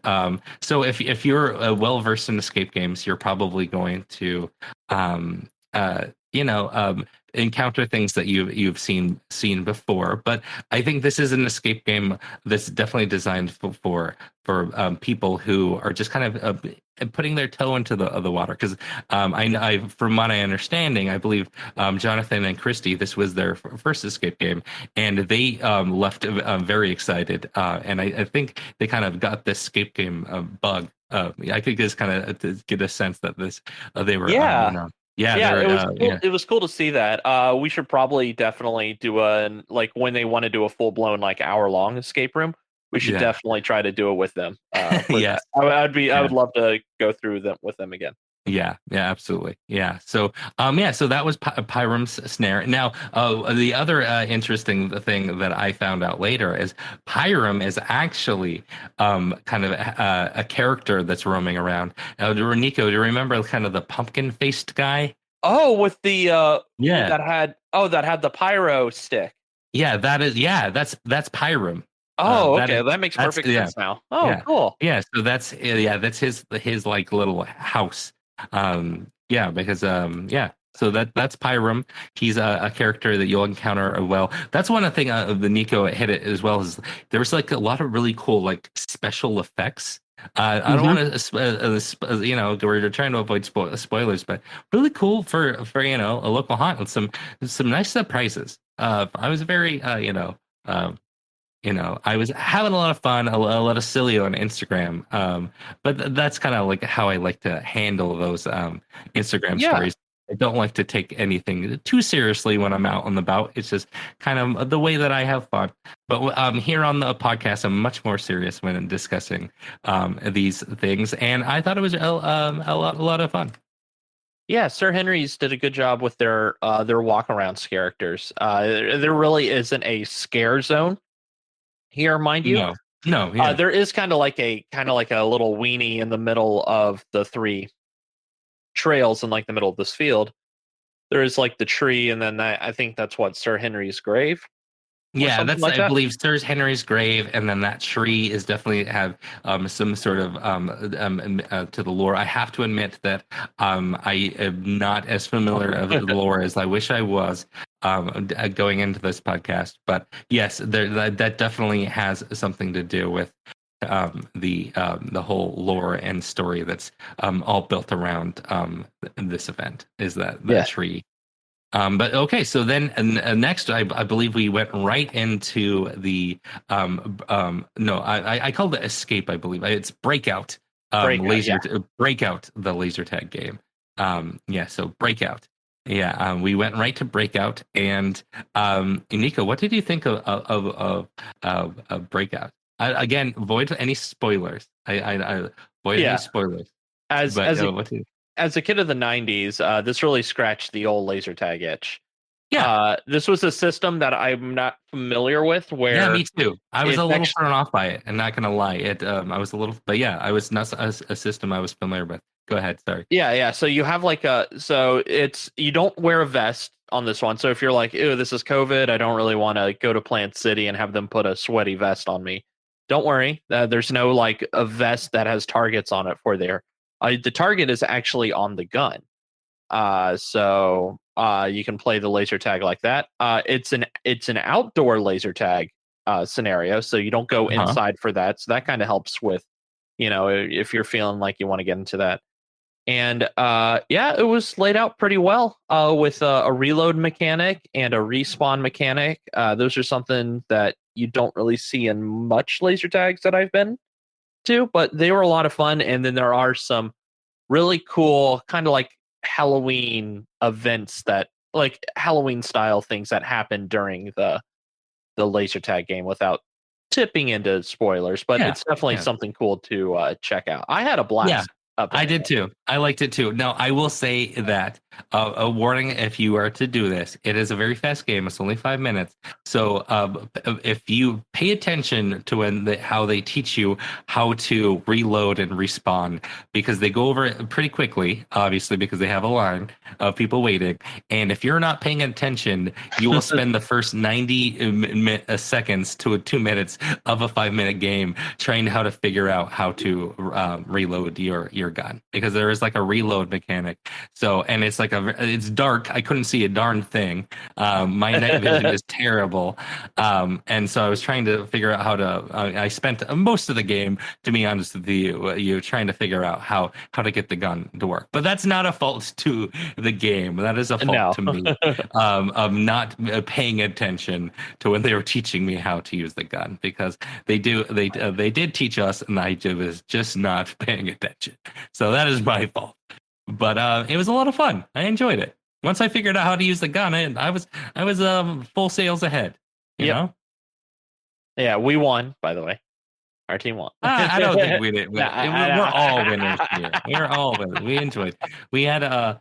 So if you're well versed in escape games, you're probably going to encounter things that you've seen before. But I think this is an escape game that's definitely designed for people who are just kind of putting their toe into the water. Because I from my understanding, I believe Jonathan and Christy, this was their first escape game, and they left very excited. And I think they kind of got this escape game bug. I could just kind of get a sense that they were it was cool to see that. We should probably definitely do when they want to do a full blown like hour long escape room. We should definitely try to do it with them. I would love to go through them with them again. Yeah, absolutely. Yeah. So, so that was Pyram's snare. Now, the other interesting thing that I found out later is Pyram is actually kind of a character that's roaming around. Nico, do you remember kind of the pumpkin faced guy? Oh, with the that had the pyro stick. Yeah, that's Pyram. Oh, okay, that makes perfect sense now. Oh, cool. Yeah, so that's his like little house. Because so that's Pyram. He's a character that you'll encounter well. That's one of the thing of the Nico hit it as well, is there was like a lot of really cool like special effects. I don't want to we're trying to avoid spoilers, but really cool for a local haunt with some nice surprises. I was very I was having a lot of fun, a lot of silly on Instagram. But that's kind of like how I like to handle those Instagram stories. I don't like to take anything too seriously when I'm out on the bout. It's just kind of the way that I have fun. But here on the podcast, I'm much more serious when discussing these things, and I thought it was a lot of fun. Yeah, Sir Henry's did a good job with their walk around characters. There really isn't a scare zone here, mind you. No. Yeah. There is kind of like a little weenie in the middle of the three trails in like the middle of this field. There is like the tree, and then I think that's what Sir Henry's grave. Yeah, that's I believe Sir Henry's grave, and then that tree is definitely have some sort of to the lore. I have to admit that I am not as familiar of the lore as I wish I was going into this podcast. But yes, that definitely has something to do with the whole lore and story that's all built around this event. Is that tree? But okay, so then next, I believe we went right into the I called it escape. I believe it's breakout. Breakout, the laser tag game. So breakout. Yeah, we went right to breakout. And Nico, what did you think of breakout? Again, avoid any spoilers. I avoid any spoilers. As a kid of the 90s, this really scratched the old laser tag itch. Yeah. This was a system that I'm not familiar with. Where me too. I was a little thrown off by it, and not gonna lie, I was a little, but yeah, I was not a system I was familiar with. Go ahead. Sorry. Yeah. So you have like you don't wear a vest on this one. So if you're like, ew, this is COVID, I don't really want to go to Plant City and have them put a sweaty vest on me. Don't worry. There's no like a vest that has targets on it for there. The target is actually on the gun. So you can play the laser tag like that. It's an outdoor laser tag scenario, so you don't go inside for that. So that kind of helps with, if you're feeling like you want to get into that. And it was laid out pretty well with a reload mechanic and a respawn mechanic. Those are something that you don't really see in much laser tags that I've been to, but they were a lot of fun. And then there are some really cool kind of like Halloween events that like Halloween style things that happen during the laser tag game without tipping into spoilers, but it's definitely something cool to check out. I had a blast. I did too. I liked it too. Now, I will say that a warning: if you are to do this, it is a very fast game. It's only 5 minutes. So, if you pay attention to how they teach you how to reload and respawn, because they go over it pretty quickly, obviously, because they have a line of people waiting. And if you're not paying attention, you will spend the first 90 seconds to 2 minutes of a 5-minute game trying how to figure out how to reload your gun, because there is like a reload mechanic. So, and it's like it's dark. I couldn't see a darn thing. My night vision is terrible. And so I was trying to figure out how to, I spent most of the game, to be honest with you, trying to figure out how to get the gun to work. But that's not a fault to the game. That is a fault to me of not paying attention to when they were teaching me how to use the gun, because they did teach us, and I was just not paying attention. So that is my fault. But it was a lot of fun. I enjoyed it. Once I figured out how to use the gun, I was full sails ahead. You know? Yeah, we won, by the way. Our team won. I don't think we did. We're all winners here. We're all winners. We enjoyed. We had the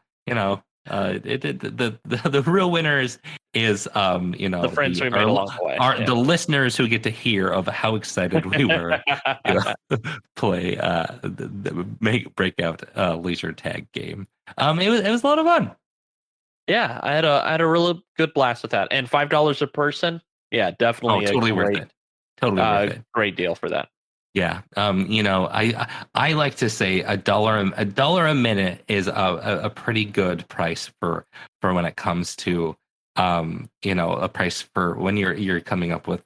real winners is the friends we made along the way. The listeners who get to hear of how excited we were play breakout laser tag game. It was a lot of fun. Yeah, I had a really good blast with that, and $5 a person. Yeah, definitely. Totally worth it. Totally worth it. Great deal for that. Yeah. I like to say $1 a minute is a pretty good price for when it comes to a price for when you're coming up with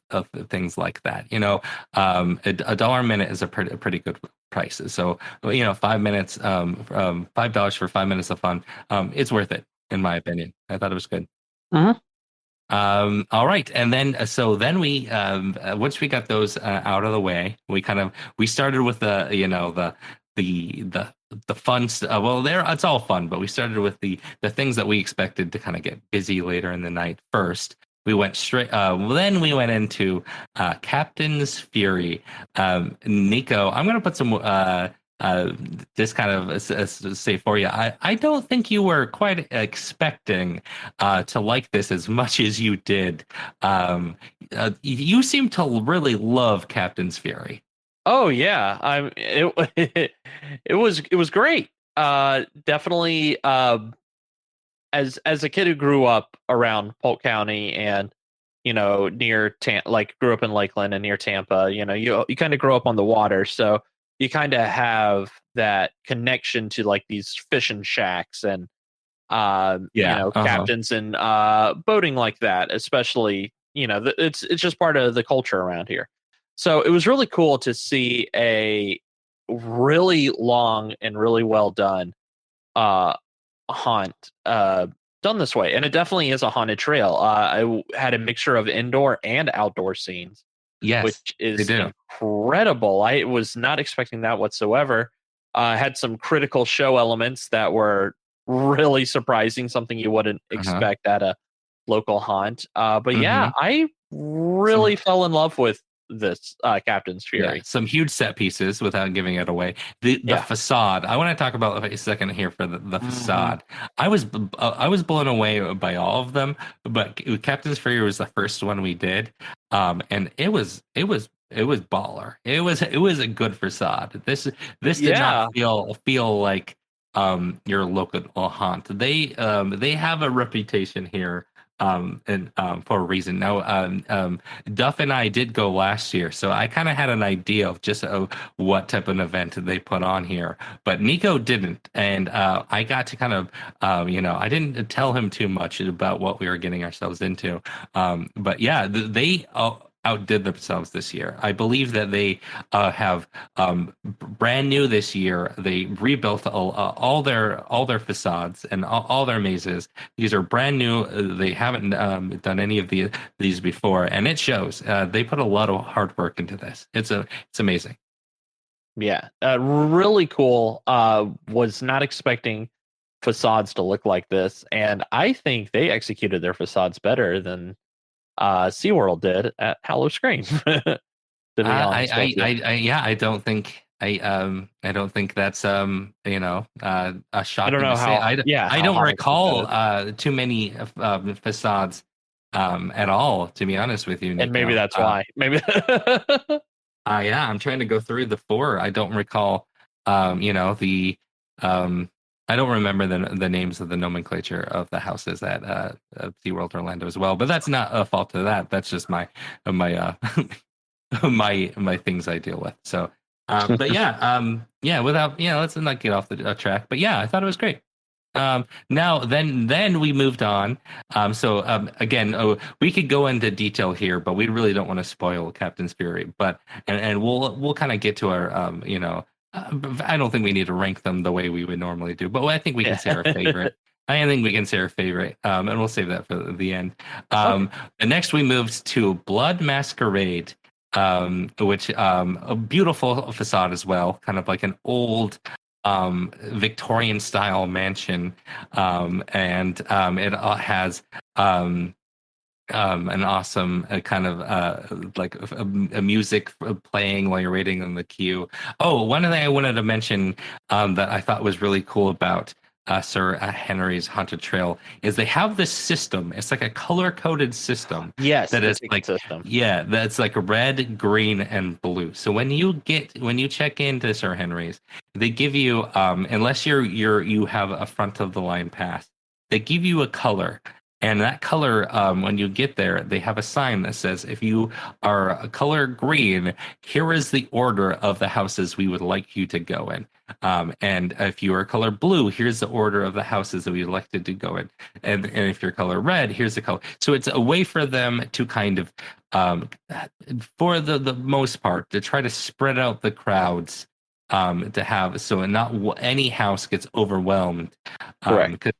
things like that. $1 a minute is a pretty good price. So 5 minutes, $5 for 5 minutes of fun. It's worth it, in my opinion. I thought it was good. All right, and then we once we got those out of the way, we started with the fun stuff. Well, it's all fun, but we started with the things that we expected to kind of get busy later in the night. First, we went straight. Then we went into Captain's Fury. Nico, I'm gonna put some. Just kind of say for you, I don't think you were quite expecting to like this as much as you did. You seem to really love Captain's Fury. Oh yeah, it was great. Definitely. As a kid who grew up around Polk County and near grew up in Lakeland and near Tampa, you kind of grow up on the water, so you kind of have that connection to like these fishing shacks and captains and boating like that, especially it's just part of the culture around here. So it was really cool to see a really long and really well done haunt done this way, and it definitely is a haunted trail. I had a mixture of indoor and outdoor scenes. Yes, which is incredible. I was not expecting that whatsoever. Had some critical show elements that were really surprising, something you wouldn't expect at a local haunt. But yeah, I really fell in love with this Captain's Fury. Yeah, some huge set pieces without giving it away. The facade. I want to talk about a second here for the facade. I was blown away by all of them, but Captain's Fury was the first one we did, and it was baller. It was a good facade. This did not feel like your local haunt. They have a reputation here, and for a reason. Now, Duff and I did go last year, so I kind of had an idea of just what type of event they put on here, but Nico didn't, and I got to kind of, I didn't tell him too much about what we were getting ourselves into, but yeah, they outdid themselves this year. I believe that they have brand new this year. They rebuilt all their facades and all their mazes. These are brand new. They haven't done any of these before, and it shows. They put a lot of hard work into this. It's amazing. Yeah, really cool. Was not expecting facades to look like this, and I think they executed their facades better than SeaWorld did at Howl-O-Scream. I don't think that's a shocking to say. I don't recall too many facades at all, to be honest with you, Nico. And maybe that's why. Maybe I'm trying to go through the 4. I don't recall I don't remember the names of the nomenclature of the houses at SeaWorld Orlando as well, but that's not a fault to that. That's just my my things I deal with. So, but without let's not get off the track. But yeah, I thought it was great. Now then we moved on. Again, we could go into detail here, but we really don't want to spoil Captain's Fury. But and we'll kind of get to our I don't think we need to rank them the way we would normally do, but I think we can say our favorite. I think we can say our favorite, and we'll save that for the end. Next, we moved to Blood Masquerade, which a beautiful facade as well, kind of like an old Victorian style mansion, and it has an awesome kind of like a music playing while you're waiting on the queue. Oh, one thing I wanted to mention that I thought was really cool about Sir Henry's Haunted Trail is they have this system. It's like a color-coded system. Yes, that is like system. Yeah, that's like red, green, and blue. So when you check into Sir Henry's, they give you unless you have a front of the line pass, they give you a color. And that color, when you get there, they have a sign that says, if you are a color green, here is the order of the houses we would like you to go in. And if you are color blue, here's the order of the houses that we elected to go in. And if you're color red, here's the color. So it's a way for them to kind of, for the most part, to try to spread out the crowds to have, so not any house gets overwhelmed. Correct. Because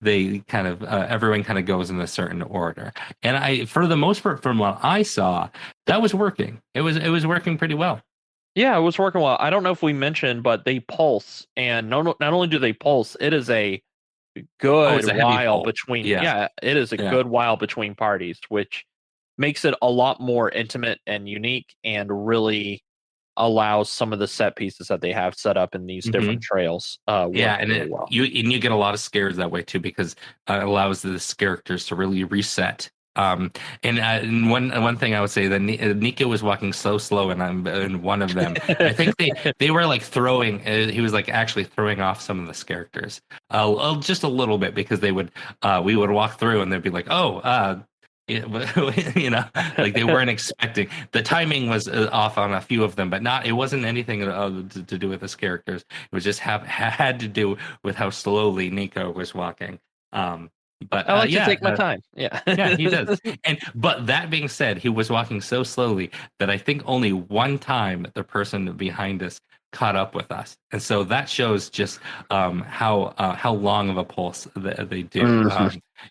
they kind of everyone kind of goes in a certain order, and for the most part, from what I saw, that was working. It was working pretty well. Yeah, it was working well. I don't know if we mentioned, but they pulse, and not only do they pulse, it is a good while between. Yeah, it is a good while between parties, which makes it a lot more intimate and unique, and really allows some of the set pieces that they have set up in these different trails. And you get a lot of scares that way too, because it allows the characters to really reset. And one thing I would say that Nico was walking so slow, and I'm in one of them. I think they were like throwing. He was like actually throwing off some of the characters, just a little bit, because we would walk through and they'd be like, like they weren't expecting. The timing was off on a few of them, but it wasn't anything to do with his characters. It was just had to do with how slowly Nico was walking. But I like to take my time. Yeah, yeah, he does. But that being said, he was walking so slowly that I think only one time the person behind us caught up with us, and so that shows just how long of a pulse they do.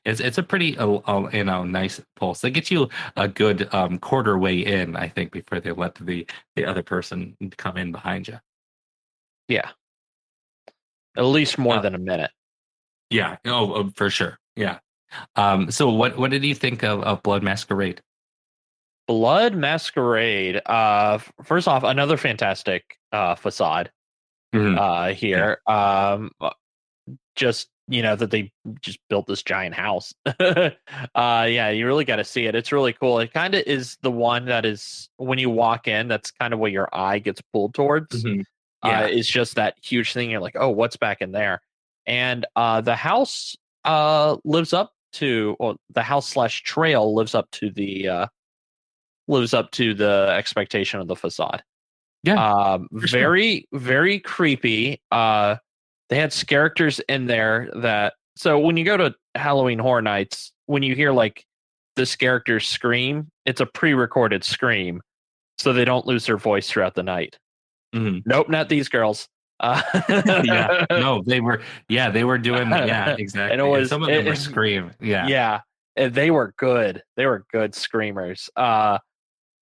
It's a pretty nice pulse. They get you a good quarter way in, I think, before they let the other person come in behind you. Yeah, at least more than a minute. Yeah, for sure. Yeah. So what did you think of Blood Masquerade? Blood Masquerade. First off, another fantastic facade here. Yeah. Just that they just built this giant house. Yeah, you really got to see it. It's really cool. It kind of is the one that is, when you walk in, that's kind of where your eye gets pulled towards. It's just that huge thing. You're like, oh, what's back in there? And the house lives up to, or the house / trail lives up to the expectation of the facade. Yeah, very very creepy. They had characters in there that, so when you go to Halloween Horror Nights, when you hear like this character scream, it's a pre-recorded scream, so they don't lose their voice throughout the night. Mm-hmm. Nope, not these girls. Yeah, no, they were doing, yeah, exactly. And it was, some of them were scream. Yeah, they were good. They were good screamers.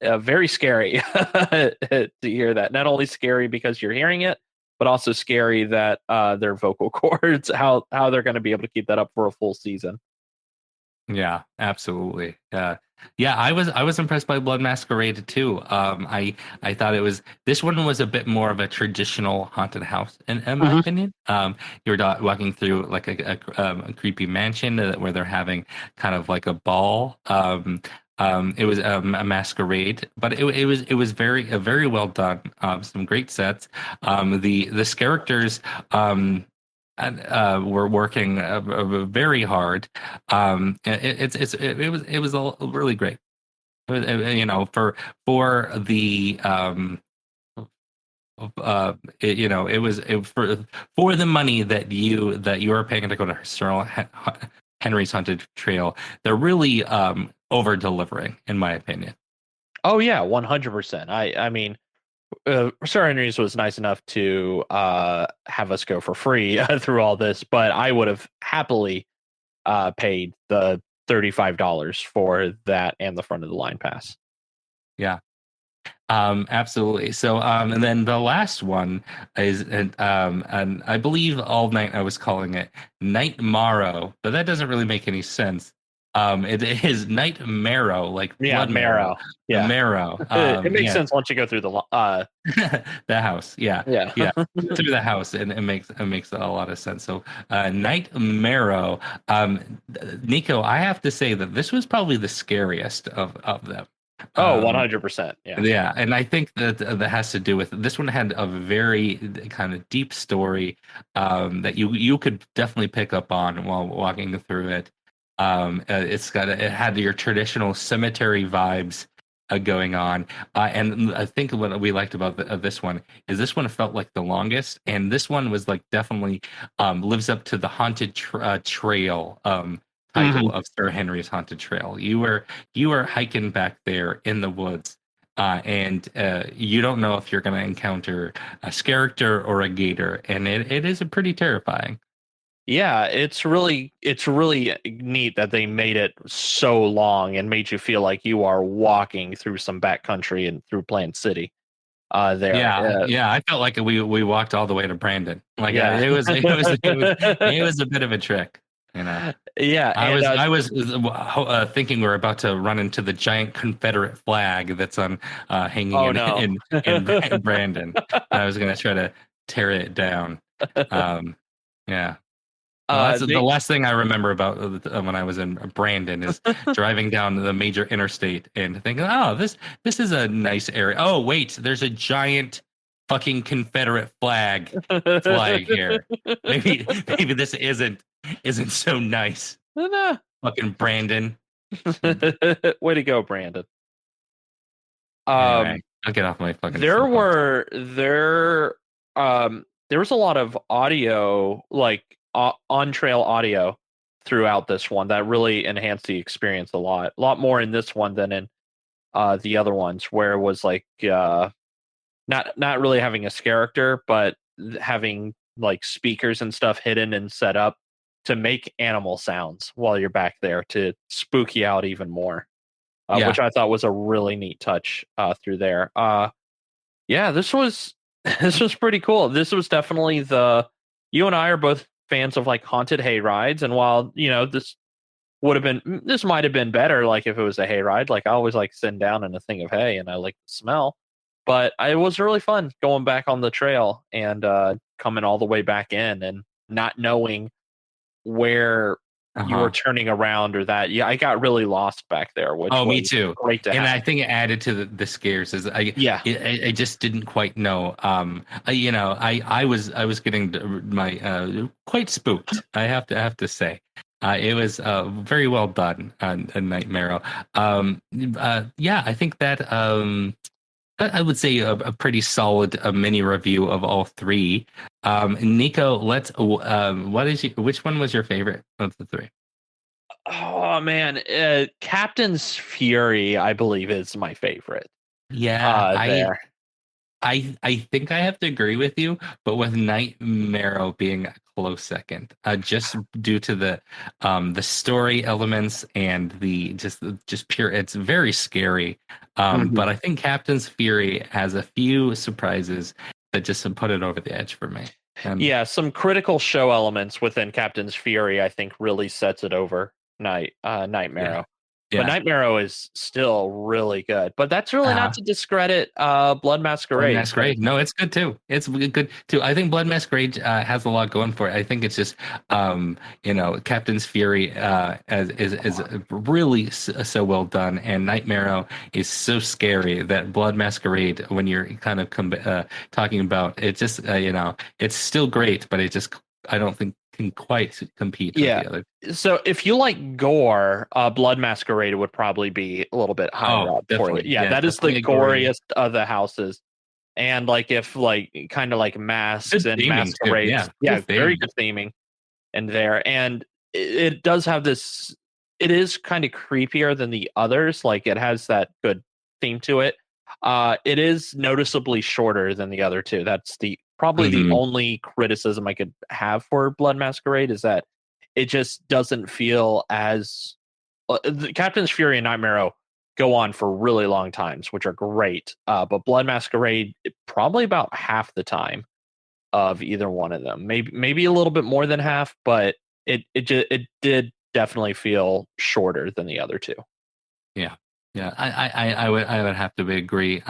Very scary to hear that. Not only scary because you're hearing it, but also scary that their vocal cords, how they're going to be able to keep that up for a full season. Yeah, absolutely. Yeah, I was impressed by Blood Masquerade too. I thought this one was a bit more of a traditional haunted house in my opinion. You're walking through like a creepy mansion where they're having kind of like a ball. It was a masquerade, but it was very well done. Some great sets. The characters were working very hard. It was really great. You know, for the for the money that you are paying to go to Henry's Haunted Trail. They're really over delivering, in my opinion. Oh yeah, 100%. I mean, Sir Henry's was nice enough to have us go for free through all this, but I would have happily paid the $35 for that and the front of the line pass. Yeah. Absolutely. So, and then the last one is, and I believe all night I was calling it Night Marrow, but that doesn't really make any sense. It is Night Marrow, like blood marrow. Yeah, marrow. It makes sense once you go through the the house. Yeah, through the house, and it makes a lot of sense. So, Night Marrow. Nico, I have to say that this was probably the scariest of them. Oh, 100%. Yeah, and I think that has to do with this one had a very kind of deep story that you could definitely pick up on while walking through it. It had your traditional cemetery vibes going on, and I think what we liked about this one is this one felt like the longest, and this one was like definitely lives up to the Haunted Trail title of Sir Henry's Haunted Trail. You were hiking back there in the woods, and you don't know if you're going to encounter a character or a gator, and it is pretty terrifying. Yeah, it's really neat that they made it so long and made you feel like you are walking through some backcountry and through Plant City. There, yeah, I felt like we walked all the way to Brandon. Like, it was a bit of a trick. You know, yeah. I was thinking we're about to run into the giant Confederate flag that's on hanging in Brandon. I was going to try to tear it down. Yeah. Well, that's the last thing I remember about when I was in Brandon is driving down the major interstate and thinking, oh, this is a nice area. Oh, wait, there's a giant fucking Confederate flag flying here. Maybe this isn't so nice. Fucking Brandon. Way to go, Brandon. Anyway, I'll get off my fucking. There was a lot of audio, like on trail audio throughout this one that really enhanced the experience a lot more in this one than in the other ones, where it was like not really having a character, but having like speakers and stuff hidden and set up to make animal sounds while you're back there to spook you out even more, which I thought was a really neat touch through there. This was pretty cool. This was definitely you and I are both fans of like haunted hay rides, and while this might have been better like if it was a hay ride, like I always like sitting down in a thing of hay and I like the smell, but it was really fun going back on the trail and coming all the way back in and not knowing where you were turning around or that. Yeah, I got really lost back there. Which me too. Great to and have. I think it added to the scares. I just didn't quite know. I was getting my quite spooked. I have to say. It was very well done on Nightmare. I think that I would say a pretty solid mini review of all three. Nico, which one was your favorite of the three? Oh man, Captain's Fury, I believe, is my favorite. Yeah, I think I have to agree with you, but with Nightmare being a close second, just due to the story elements and the just pure. It's very scary, but I think Captain's Fury has a few surprises that just put it over the edge for me. Some critical show elements within Captain's Fury, I think, really sets it over Nightmare. But Nightmare is still really good. But that's really not to discredit Blood Masquerade. Blood Masquerade. No, it's good too. It's good too. I think Blood Masquerade has a lot going for it. I think it's just, Captain's Fury is really so well done, and Nightmare is so scary that Blood Masquerade, when you're kind of talking about it, just it's still great, but I don't think can quite compete with the other. So if you like gore, Blood Masquerade would probably be a little bit higher up for it. Yeah, that is the goriest of the houses. And if kind of like masks and masquerades. Very good theming in there. And it does have this, it is kind of creepier than the others. It has that good theme to it. It is noticeably shorter than the other two. That's probably the only criticism I could have for Blood Masquerade, is that it just doesn't feel as Captain's Fury and Nightmare go on for really long times, which are great. But Blood Masquerade, probably about half the time of either one of them, maybe a little bit more than half, but it did definitely feel shorter than the other two. Yeah, I would have to agree.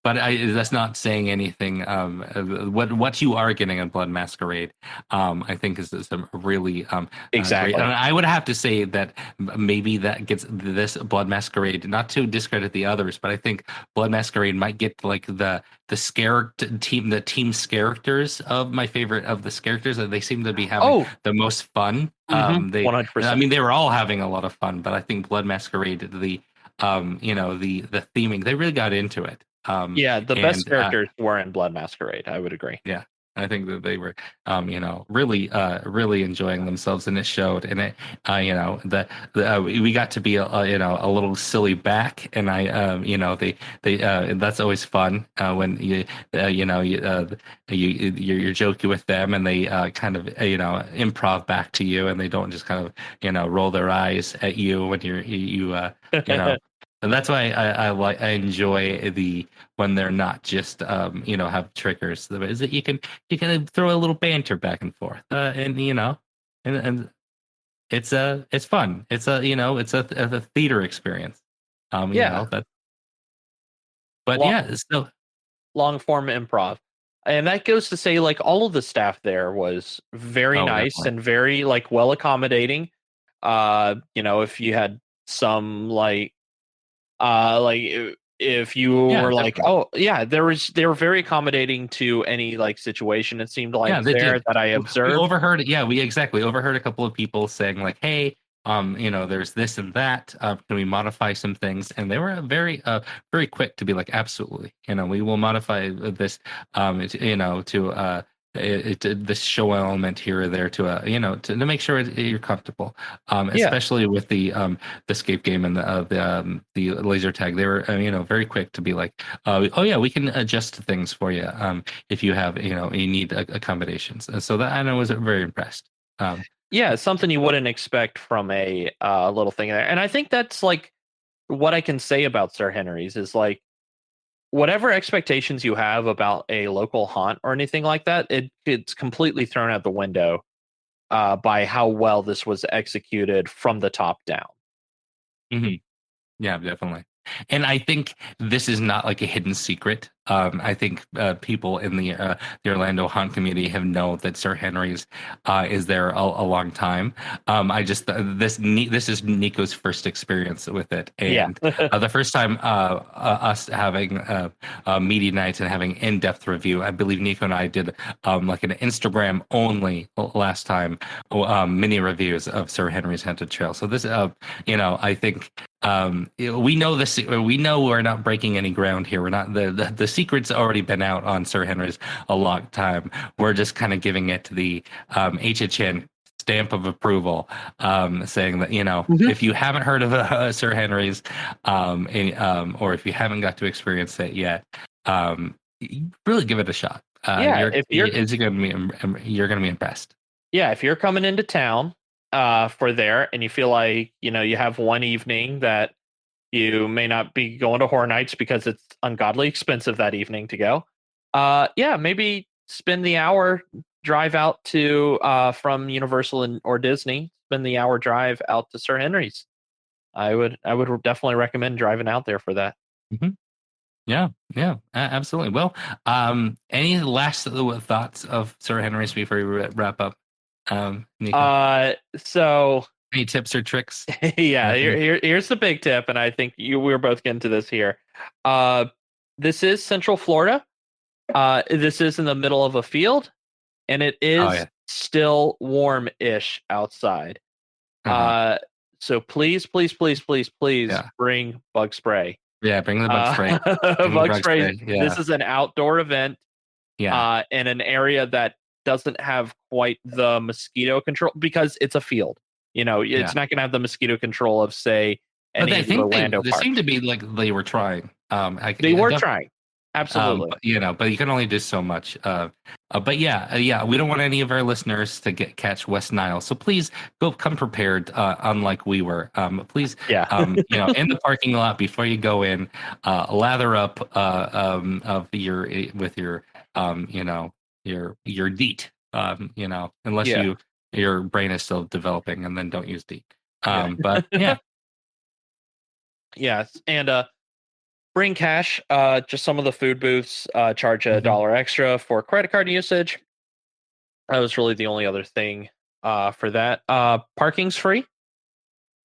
But that's not saying anything. What you are getting in Blood Masquerade, I think is some really exactly. Great. And I would have to say that maybe that gets this Blood Masquerade, not to discredit the others, but I think Blood Masquerade might get the scare team, the team's characters of my favorite of the characters that they seem to be having the most fun. 100%. I mean, they were all having a lot of fun, but I think Blood Masquerade, the theming, they really got into it. The best characters were in Blood Masquerade. I would agree. Yeah, I think that they were, really enjoying themselves, and it showed. And it, we got to be a little silly back, and that's always fun when you're joking with them, and they kind of improv back to you, and they don't just kind of roll their eyes at you when And that's why I enjoy when they're not just have triggers. Is that you can throw a little banter back and forth, and it's fun. It's a theater experience. But it's still long form improv, and that goes to say all of the staff there was very nice, definitely. And very well accommodating. If you had some if you were definitely. They were very accommodating to any situation, it seemed that I observed. We overheard we overheard a couple of people saying hey, there's this and that, can we modify some things? And they were very very quick to be absolutely, we will modify this to this show element here or there to make sure you're comfortable, especially with the escape game and the laser tag. They were very quick to be we can adjust things for you if you have you need accommodations. And so that I was very impressed. Something you wouldn't expect from a little thing there. And I think that's what I can say about Sir Henry's is whatever expectations you have about a local haunt or anything like that, it's completely thrown out the window by how well this was executed from the top down. Mm-hmm. Yeah, definitely. And I think this is not like a hidden secret. I think people in the Orlando haunt community have known that Sir Henry's is there a long time. I just this is Nico's first experience with it, and the first time us having media nights and having in-depth review. I believe Nico and I did like an Instagram only last time mini reviews of Sir Henry's Haunted Trail. So this, I think. We know this. We know we're not breaking any ground here. We're not the secret's already been out on Sir Henry's a long time. We're just kind of giving it the HHN stamp of approval, saying that if you haven't heard of Sir Henry's, or if you haven't got to experience it yet, really give it a shot. You're going to be impressed. Yeah, if you're coming into town for there, and you feel like you have one evening that you may not be going to Horror Nights because it's ungodly expensive that evening to go, maybe spend the hour drive out to from Universal or Disney. Spend the hour drive out to Sir Henry's. I would definitely recommend driving out there for that. Mm-hmm. Yeah, absolutely. Well, any last thoughts of Sir Henry's before we wrap up? Nico? So any tips or tricks? Yeah, here's the big tip, and I think we're both getting to this here. This is Central Florida. This is in the middle of a field, and it is still warm-ish outside. So please bring bug spray. Yeah, bring the bug spray. Bug spray. Yeah. This is an outdoor event. Yeah, in an area that doesn't have quite the mosquito control because it's a field. It's not going to have the mosquito control of, say, any of the Orlando parks. They seem to be like they were trying. They were trying. Absolutely. But you can only do so much. But yeah, we don't want any of our listeners to catch West Nile. So please come prepared, unlike we were. Please, in the parking lot before you go in, lather up with your DEET, unless your brain is still developing, and then don't use DEET. But yeah. Yes, and bring cash. Just some of the food booths charge $1 extra for credit card usage. That was really the only other thing for that. Parking's free.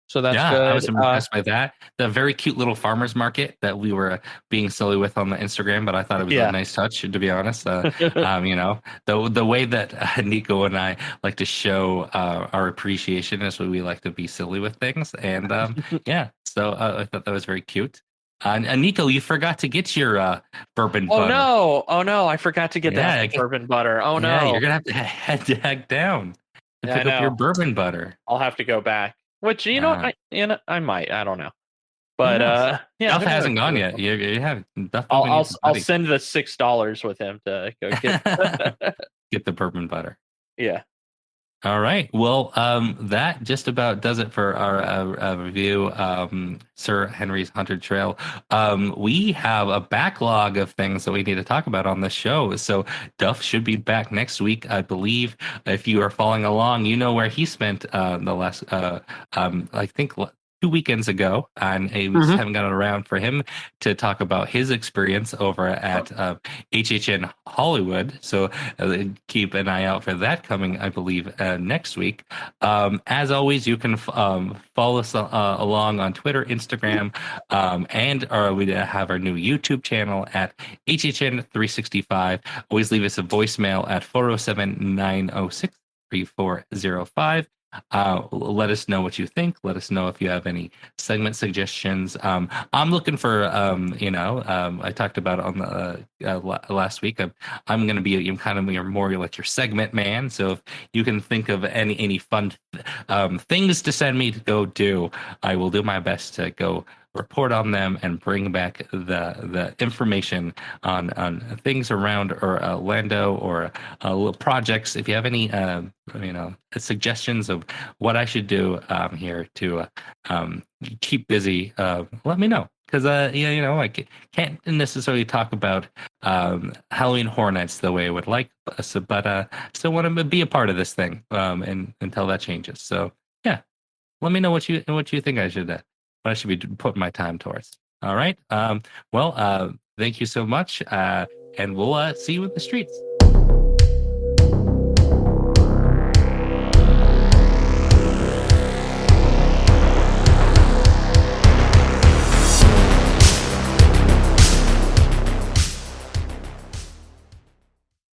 So that's good. I was impressed by that. The very cute little farmers market that we were being silly with on the Instagram, but I thought it was a nice touch, to be honest. The way that Nico and I like to show our appreciation is when we like to be silly with things. And so I thought that was very cute. And Nico, you forgot to get your bourbon butter. Oh no, I forgot to get that bourbon butter. Oh no. Yeah, you're going to have to head down to pick up your bourbon butter. I'll have to go back. Which I might. I don't know, but Duff hasn't gone yet. You have. I'll send the $6 with him to go get the bourbon butter. Yeah. All right. Well, that just about does it for our review, Sir Henry's Haunted Trail. We have a backlog of things that we need to talk about on this show. So Duff should be back next week, I believe. If you are following along, you know where he spent the last, I think, 2 weekends ago, and we haven't gotten around for him to talk about his experience over at HHN Hollywood. So keep an eye out for that coming, I believe, next week. As always, you can follow us along on Twitter, Instagram, and we have our new YouTube channel at HHN365. Always leave us a voicemail at 407-906-3405. Let us know what you think. Let us know if you have any segment suggestions. I'm looking for, I talked about it on the last week. I'm going to be kind of more like your segment man. So if you can think of any fun things to send me to go do, I will do my best to go report on them and bring back the information on things around Orlando or little projects. If you have any suggestions of what I should do here to keep busy, let me know. Because I can't necessarily talk about Halloween Horror Nights the way I would like, but still want to be a part of this thing until that changes. So yeah, let me know what you think I should be putting my time towards. All right. Well, thank you so much. And we'll see you in the streets.